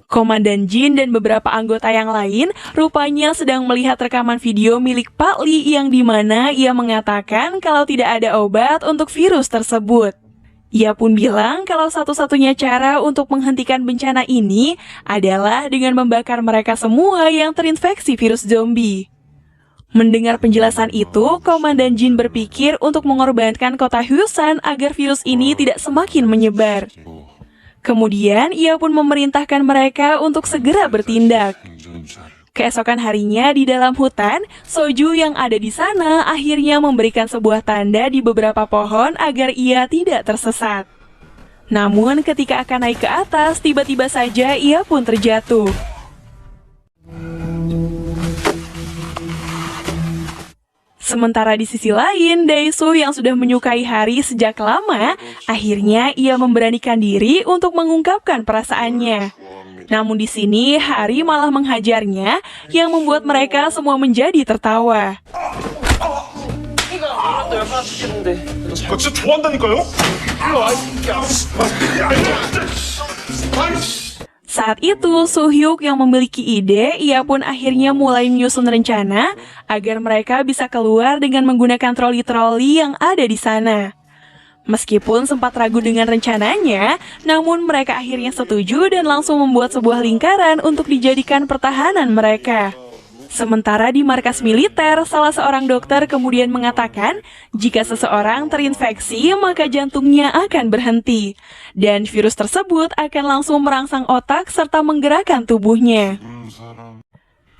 [SPEAKER 2] Komandan Jin dan beberapa anggota yang lain rupanya sedang melihat rekaman video milik Pak Lee yang dimana ia mengatakan kalau tidak ada obat untuk virus tersebut. Ia pun bilang kalau satu-satunya cara untuk menghentikan bencana ini adalah dengan membakar mereka semua yang terinfeksi virus zombie. Mendengar penjelasan itu, Komandan Jin berpikir untuk mengorbankan kota Husan agar virus ini tidak semakin menyebar. Kemudian, ia pun memerintahkan mereka untuk segera bertindak. Keesokan harinya di dalam hutan, Soju yang ada di sana akhirnya memberikan sebuah tanda di beberapa pohon agar ia tidak tersesat. Namun, ketika akan naik ke atas, tiba-tiba saja ia pun terjatuh. Sementara di sisi lain, Daesu yang sudah menyukai Hari sejak lama, akhirnya ia memberanikan diri untuk mengungkapkan perasaannya. Namun di sini, Hari malah menghajarnya, yang membuat mereka semua menjadi tertawa.
[SPEAKER 1] 저 진짜 좋아한다니까요?
[SPEAKER 2] Saat itu, Suhyuk yang memiliki ide, ia pun akhirnya mulai menyusun rencana agar mereka bisa keluar dengan menggunakan troli-troli yang ada di sana. Meskipun sempat ragu dengan rencananya, namun mereka akhirnya setuju dan langsung membuat sebuah lingkaran untuk dijadikan pertahanan mereka. Sementara di markas militer, salah seorang dokter kemudian mengatakan jika seseorang terinfeksi maka jantungnya akan berhenti dan virus tersebut akan langsung merangsang otak serta menggerakkan tubuhnya.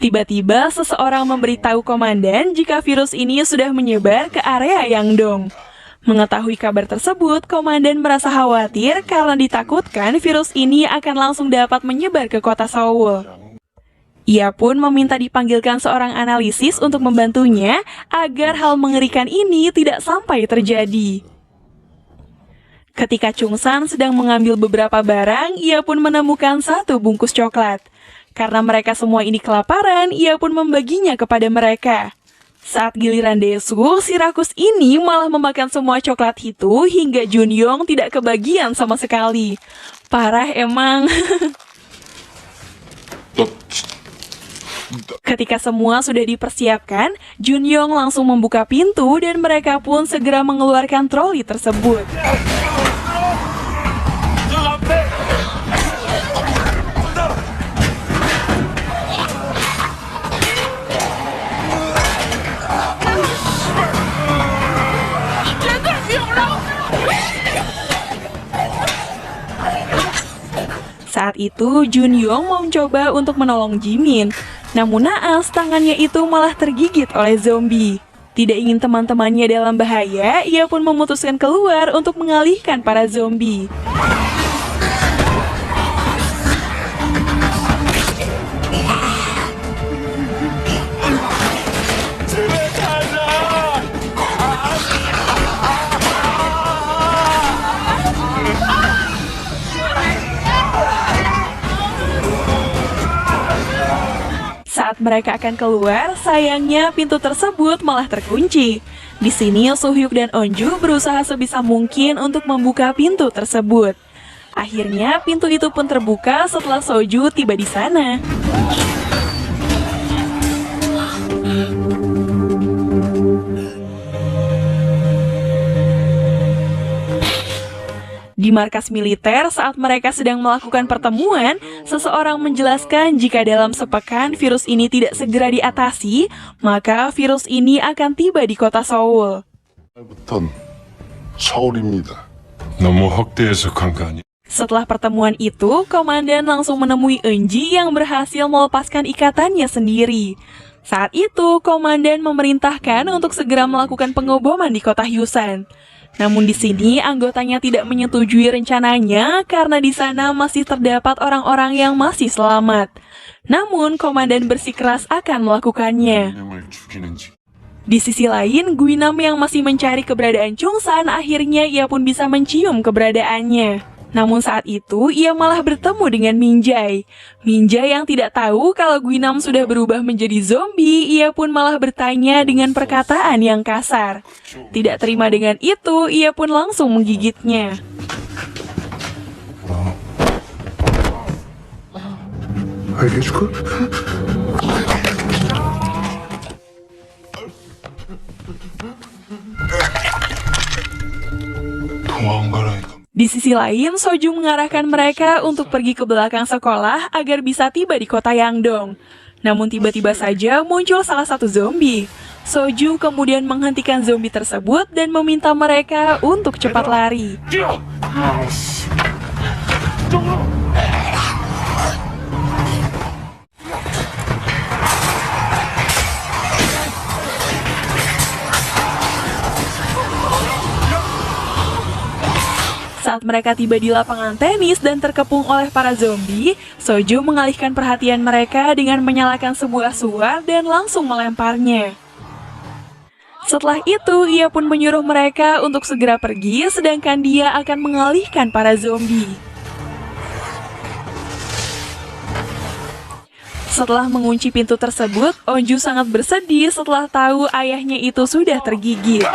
[SPEAKER 2] Tiba-tiba seseorang memberitahu komandan jika virus ini sudah menyebar ke area Yangdong. Mengetahui kabar tersebut, komandan merasa khawatir karena ditakutkan virus ini akan langsung dapat menyebar ke kota Seoul. Ia pun meminta dipanggilkan seorang analisis untuk membantunya agar hal mengerikan ini tidak sampai terjadi. Ketika Chungsan sedang mengambil beberapa barang, ia pun menemukan satu bungkus coklat. Karena mereka semua ini kelaparan, ia pun membaginya kepada mereka. Saat giliran Daesu, si rakus ini malah memakan semua coklat itu hingga Junyong tidak kebagian sama sekali. Parah emang.
[SPEAKER 1] 너
[SPEAKER 2] Ketika semua sudah dipersiapkan, Junyong langsung membuka pintu dan mereka pun segera mengeluarkan troli tersebut. Saat itu, Junyong mau mencoba untuk menolong Jimin. Namun naas, tangannya itu malah tergigit oleh zombie. Tidak ingin teman-temannya dalam bahaya, ia pun memutuskan keluar untuk mengalihkan para zombie. Saat mereka akan keluar, sayangnya pintu tersebut malah terkunci. Di sini, Sohyuk dan Onju berusaha sebisa mungkin untuk membuka pintu tersebut. Akhirnya, pintu itu pun terbuka setelah Soju tiba di sana. Di markas militer, saat mereka sedang melakukan pertemuan, seseorang menjelaskan jika dalam sepekan virus ini tidak segera diatasi, maka virus ini akan tiba di kota Seoul.
[SPEAKER 4] 부턴 서울입니다.
[SPEAKER 1] 너무 확대해서 간 거 아니야?
[SPEAKER 2] Setelah pertemuan itu, komandan langsung menemui Eunji yang berhasil melepaskan ikatannya sendiri. Saat itu, komandan memerintahkan untuk segera melakukan pengoboman di kota Hyusan. Namun di sini anggotanya tidak menyetujui rencananya karena di sana masih terdapat orang-orang yang masih selamat. Namun komandan bersikeras akan melakukannya.
[SPEAKER 1] 명을 죽이는지.
[SPEAKER 2] Di sisi lain, Guinam yang masih mencari keberadaan Chungsan akhirnya ia pun bisa mencium keberadaannya. Namun saat itu ia malah bertemu dengan Minjai. Minjai yang tidak tahu kalau Guinam sudah berubah menjadi zombie, ia pun malah bertanya dengan perkataan yang kasar. Tidak terima dengan itu, ia pun langsung menggigitnya.
[SPEAKER 4] 알려줄까? 도망가라 이거.
[SPEAKER 2] Di sisi lain, Soju mengarahkan mereka untuk pergi ke belakang sekolah agar bisa tiba di kota Yangdong. Namun tiba-tiba saja muncul salah satu zombie. Soju kemudian menghentikan zombie tersebut dan meminta mereka untuk cepat lari. Saat mereka tiba di lapangan tenis dan terkepung oleh para zombie, Soju mengalihkan perhatian mereka dengan menyalakan sebuah suar dan langsung melemparnya. Setelah itu, ia pun menyuruh mereka untuk segera pergi, sedangkan dia akan mengalihkan para zombie. Setelah mengunci pintu tersebut, Onju sangat bersedih setelah tahu ayahnya itu sudah tergigit.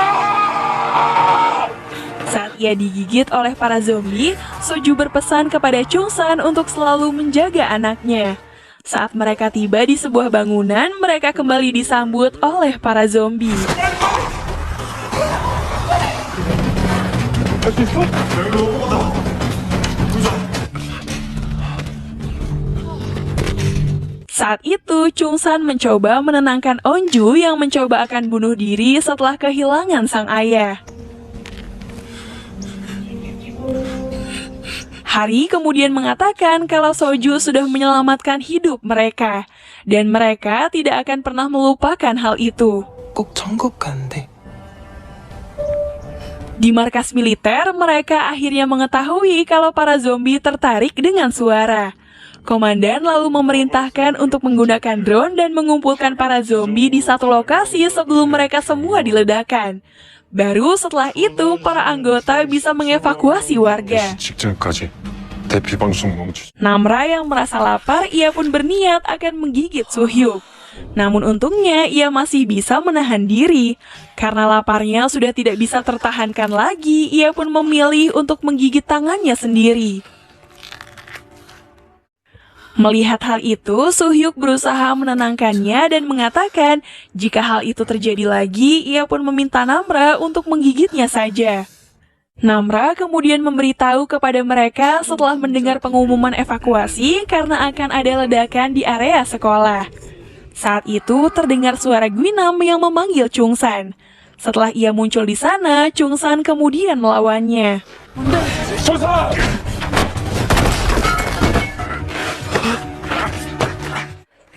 [SPEAKER 2] Saat ia digigit oleh para zombie, Soju berpesan kepada Chungsan untuk selalu menjaga anaknya. Saat mereka tiba di sebuah bangunan, mereka kembali disambut oleh para zombie. Saat itu, Chungsan mencoba menenangkan Onju yang mencoba akan bunuh diri setelah kehilangan sang ayah. Hari kemudian mengatakan kalau Soju sudah menyelamatkan hidup mereka, dan mereka tidak akan pernah melupakan hal itu.
[SPEAKER 3] 꼭 천국 간대.
[SPEAKER 2] Di markas militer, mereka akhirnya mengetahui kalau para zombie tertarik dengan suara. Komandan lalu memerintahkan untuk menggunakan drone dan mengumpulkan para zombie di satu lokasi sebelum mereka semua diledakkan. Baru setelah itu, para anggota bisa mengevakuasi warga.
[SPEAKER 1] 직전까지 대피 방송 멈추.
[SPEAKER 2] Namra yang merasa lapar, ia pun berniat akan menggigit Sohyuk. Namun untungnya ia masih bisa menahan diri. Karena laparnya sudah tidak bisa tertahankan lagi, ia pun memilih untuk menggigit tangannya sendiri. Melihat hal itu, Soo-hyuk berusaha menenangkannya dan mengatakan jika hal itu terjadi lagi, ia pun meminta Namra untuk menggigitnya saja. Namra kemudian memberitahu kepada mereka setelah mendengar pengumuman evakuasi karena akan ada ledakan di area sekolah. Saat itu terdengar suara Gwinam yang memanggil Chungsan. Setelah ia muncul di sana, Chungsan kemudian melawannya.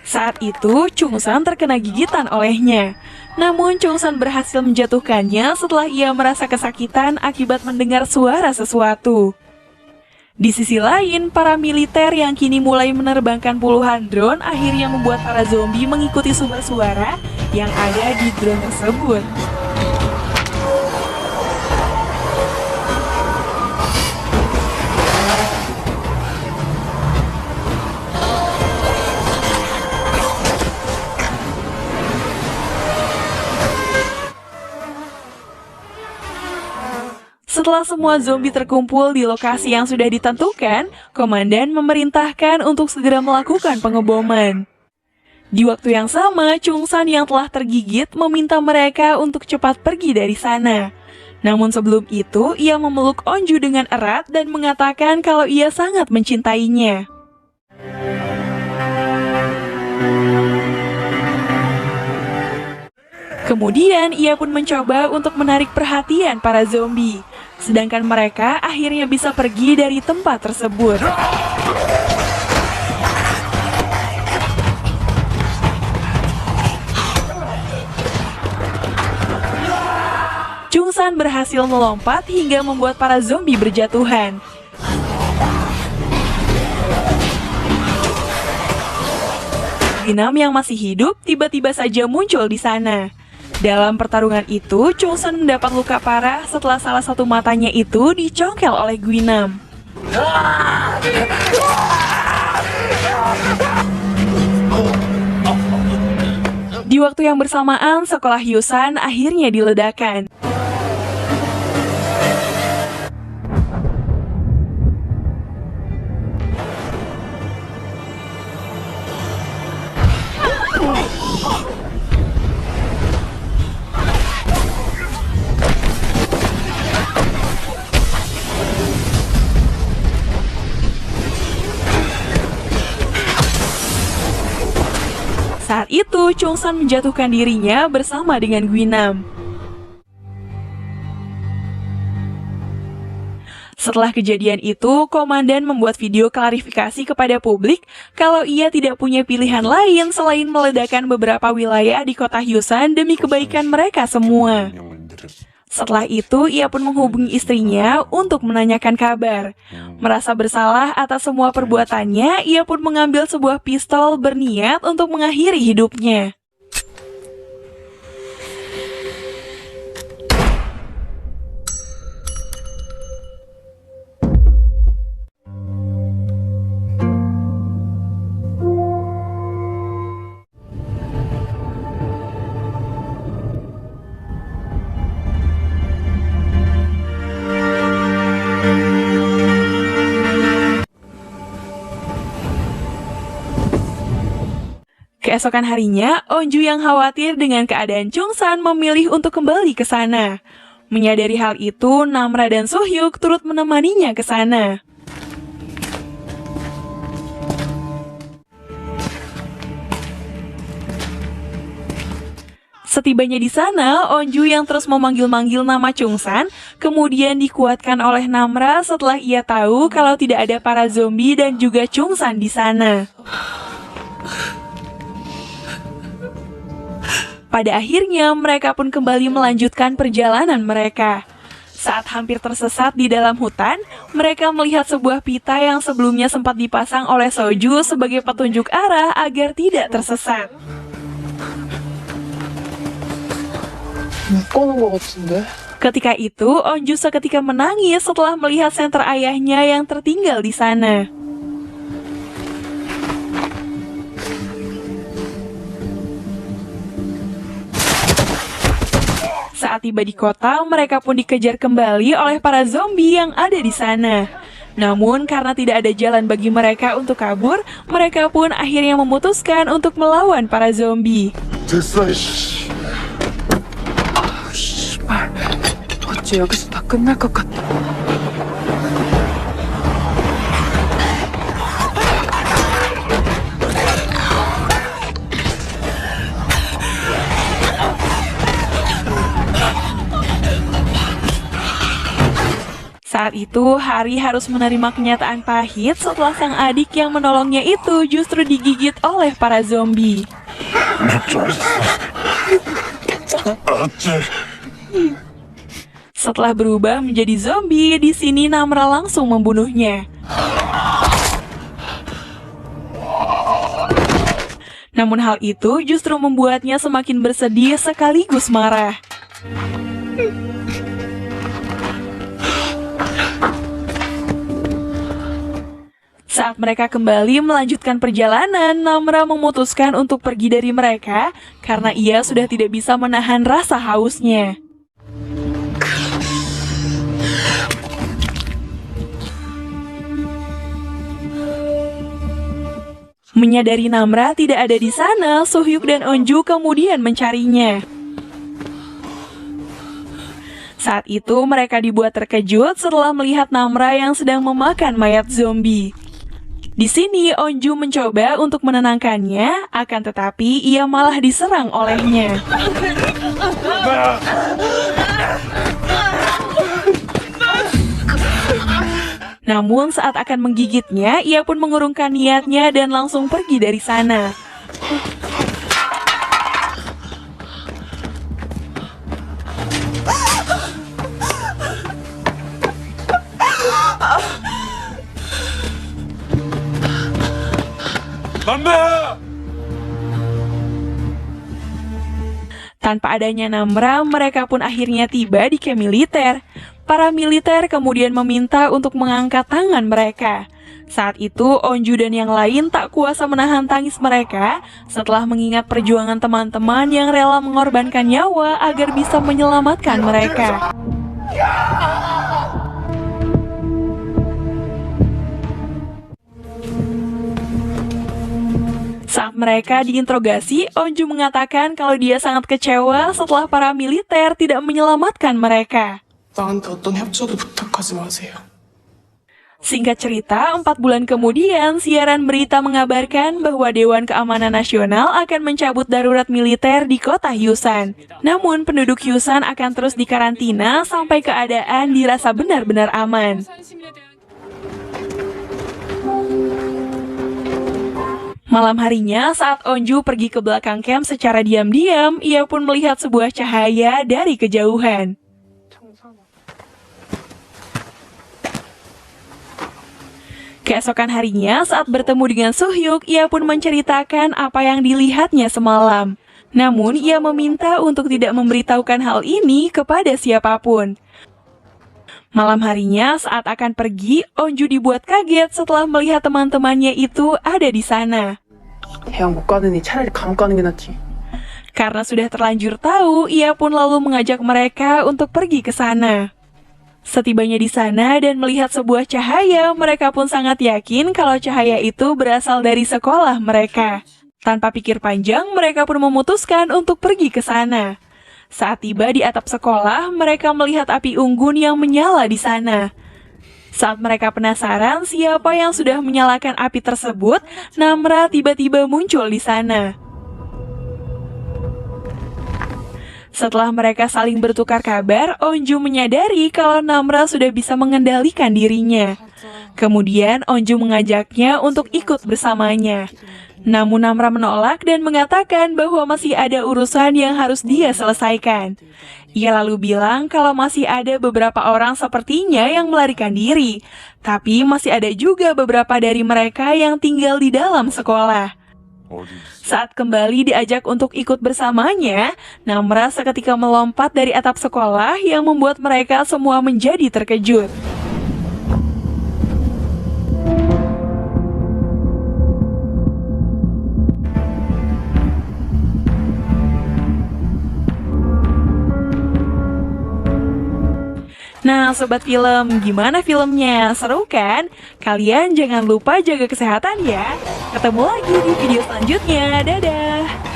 [SPEAKER 2] Saat itu, Chungsan terkena gigitan olehnya. Namun, Chungsan berhasil menjatuhkannya setelah ia merasa kesakitan akibat mendengar suara sesuatu. Di sisi lain, para militer yang kini mulai menerbangkan puluhan drone akhirnya membuat para zombie mengikuti sumber suara yang ada di drone tersebut. Setelah semua zombie terkumpul di lokasi yang sudah ditentukan, komandan memerintahkan untuk segera melakukan pengeboman. Di waktu yang sama, Chungsan yang telah tergigit meminta mereka untuk cepat pergi dari sana. Namun sebelum itu, ia memeluk Onju dengan erat dan mengatakan kalau ia sangat mencintainya. Kemudian, ia pun mencoba untuk menarik perhatian para zombie. Sedangkan mereka akhirnya bisa pergi dari tempat tersebut. Chungsan berhasil melompat hingga membuat para zombie berjatuhan. Gwinam yang masih hidup tiba-tiba saja muncul di sana. Dalam pertarungan itu, Chungsan mendapat luka parah setelah salah satu matanya itu dicongkel oleh Gwinam. Di waktu yang bersamaan, sekolah Hyusan akhirnya diledakkan. Saat itu, Chungsan menjatuhkan dirinya bersama dengan Gwinam. Setelah kejadian itu, komandan membuat video klarifikasi kepada publik kalau ia tidak punya pilihan lain selain meledakkan beberapa wilayah di kota Hyusan demi kebaikan mereka semua. Setelah itu, ia pun menghubungi istrinya untuk menanyakan kabar. Merasa bersalah atas semua perbuatannya, ia pun mengambil sebuah pistol berniat untuk mengakhiri hidupnya. Keesokan harinya, Onju yang khawatir dengan keadaan Chungsan memilih untuk kembali ke sana. Menyadari hal itu, Namra dan Soo-hyuk turut menemaninya ke sana. Setibanya di sana, Onju yang terus memanggil-manggil nama Chungsan, kemudian dikuatkan oleh Namra setelah ia tahu kalau tidak ada para zombie dan juga Chungsan di sana. Pada akhirnya, mereka pun kembali melanjutkan perjalanan mereka. Saat hampir tersesat di dalam hutan, mereka melihat sebuah pita yang sebelumnya sempat dipasang oleh Soju sebagai petunjuk arah agar tidak tersesat. Ketika itu, Onju seketika menangis setelah melihat senter ayahnya yang tertinggal di sana. Saat tiba di kota, mereka pun dikejar kembali oleh para zombie yang ada di sana. Namun karena tidak ada jalan bagi mereka untuk kabur, mereka pun akhirnya memutuskan untuk melawan para zombie.
[SPEAKER 4] 됐어, 이씨.
[SPEAKER 3] 씨발, 어째 여기서 다 끝날 것 같아.
[SPEAKER 2] Saat itu, Hari harus menerima kenyataan pahit setelah sang adik yang menolongnya itu justru digigit oleh para zombie.
[SPEAKER 4] 알았지?
[SPEAKER 2] Setelah berubah menjadi zombie, di sini Namra langsung membunuhnya. Namun hal itu justru membuatnya semakin bersedih sekaligus marah. Saat mereka kembali melanjutkan perjalanan, Namra memutuskan untuk pergi dari mereka karena ia sudah tidak bisa menahan rasa hausnya. Menyadari Namra tidak ada di sana, Sohyuk dan Onju kemudian mencarinya. Saat itu mereka dibuat terkejut setelah melihat Namra yang sedang memakan mayat zombie. Di sini Onju mencoba untuk menenangkannya, akan tetapi ia malah diserang olehnya. Namun saat akan menggigitnya, ia pun mengurungkan niatnya dan langsung pergi dari sana. Tanpa adanya Namra, mereka pun akhirnya tiba di camp militer. Para militer kemudian meminta untuk mengangkat tangan mereka. Saat itu, Onju dan yang lain tak kuasa menahan tangis mereka setelah mengingat perjuangan teman-teman yang rela mengorbankan nyawa agar bisa menyelamatkan mereka. Saat mereka diinterogasi, Onju mengatakan kalau dia sangat kecewa setelah para militer tidak menyelamatkan mereka.
[SPEAKER 3] 나한테 어떤 협조도 부탁하지 마세요.
[SPEAKER 2] Singkat cerita, 4 bulan kemudian, siaran berita mengabarkan bahwa Dewan Keamanan Nasional akan mencabut darurat militer di kota Hyusan. Namun, penduduk Hyusan akan terus dikarantina sampai keadaan dirasa benar-benar aman. Malam harinya, saat Onju pergi ke belakang camp secara diam-diam, ia pun melihat sebuah cahaya dari kejauhan. Keesokan harinya, saat bertemu dengan Sohyuk, ia pun menceritakan apa yang dilihatnya semalam. Namun, ia meminta untuk tidak memberitahukan hal ini kepada siapapun. Malam harinya, saat akan pergi, Onju dibuat kaget setelah melihat teman-temannya itu ada di sana.
[SPEAKER 3] 해양 못 가느니 차라리 감옥 가는 게 낫지.
[SPEAKER 2] Karena sudah terlanjur tahu, ia pun lalu mengajak mereka untuk pergi ke sana. Setibanya di sana dan melihat sebuah cahaya, mereka pun sangat yakin kalau cahaya itu berasal dari sekolah mereka. Tanpa pikir panjang, mereka pun memutuskan untuk pergi ke sana. Saat tiba di atap sekolah, mereka melihat api unggun yang menyala di sana. Saat mereka penasaran siapa yang sudah menyalakan api tersebut, Namra tiba-tiba muncul di sana. Setelah mereka saling bertukar kabar, Onju menyadari kalau Namra sudah bisa mengendalikan dirinya. Kemudian Onju mengajaknya untuk ikut bersamanya. Namun Namra menolak dan mengatakan bahwa masih ada urusan yang harus dia selesaikan. Ia lalu bilang kalau masih ada beberapa orang sepertinya yang melarikan diri, tapi masih ada juga beberapa dari mereka yang tinggal di dalam sekolah. Saat kembali diajak untuk ikut bersamanya, Namra seketika melompat dari atap sekolah yang membuat mereka semua menjadi terkejut. Nah, Nah Sobat Film, gimana filmnya? Seru kan? Kalian jangan lupa jaga kesehatan ya. Ketemu lagi di video selanjutnya. Dadah!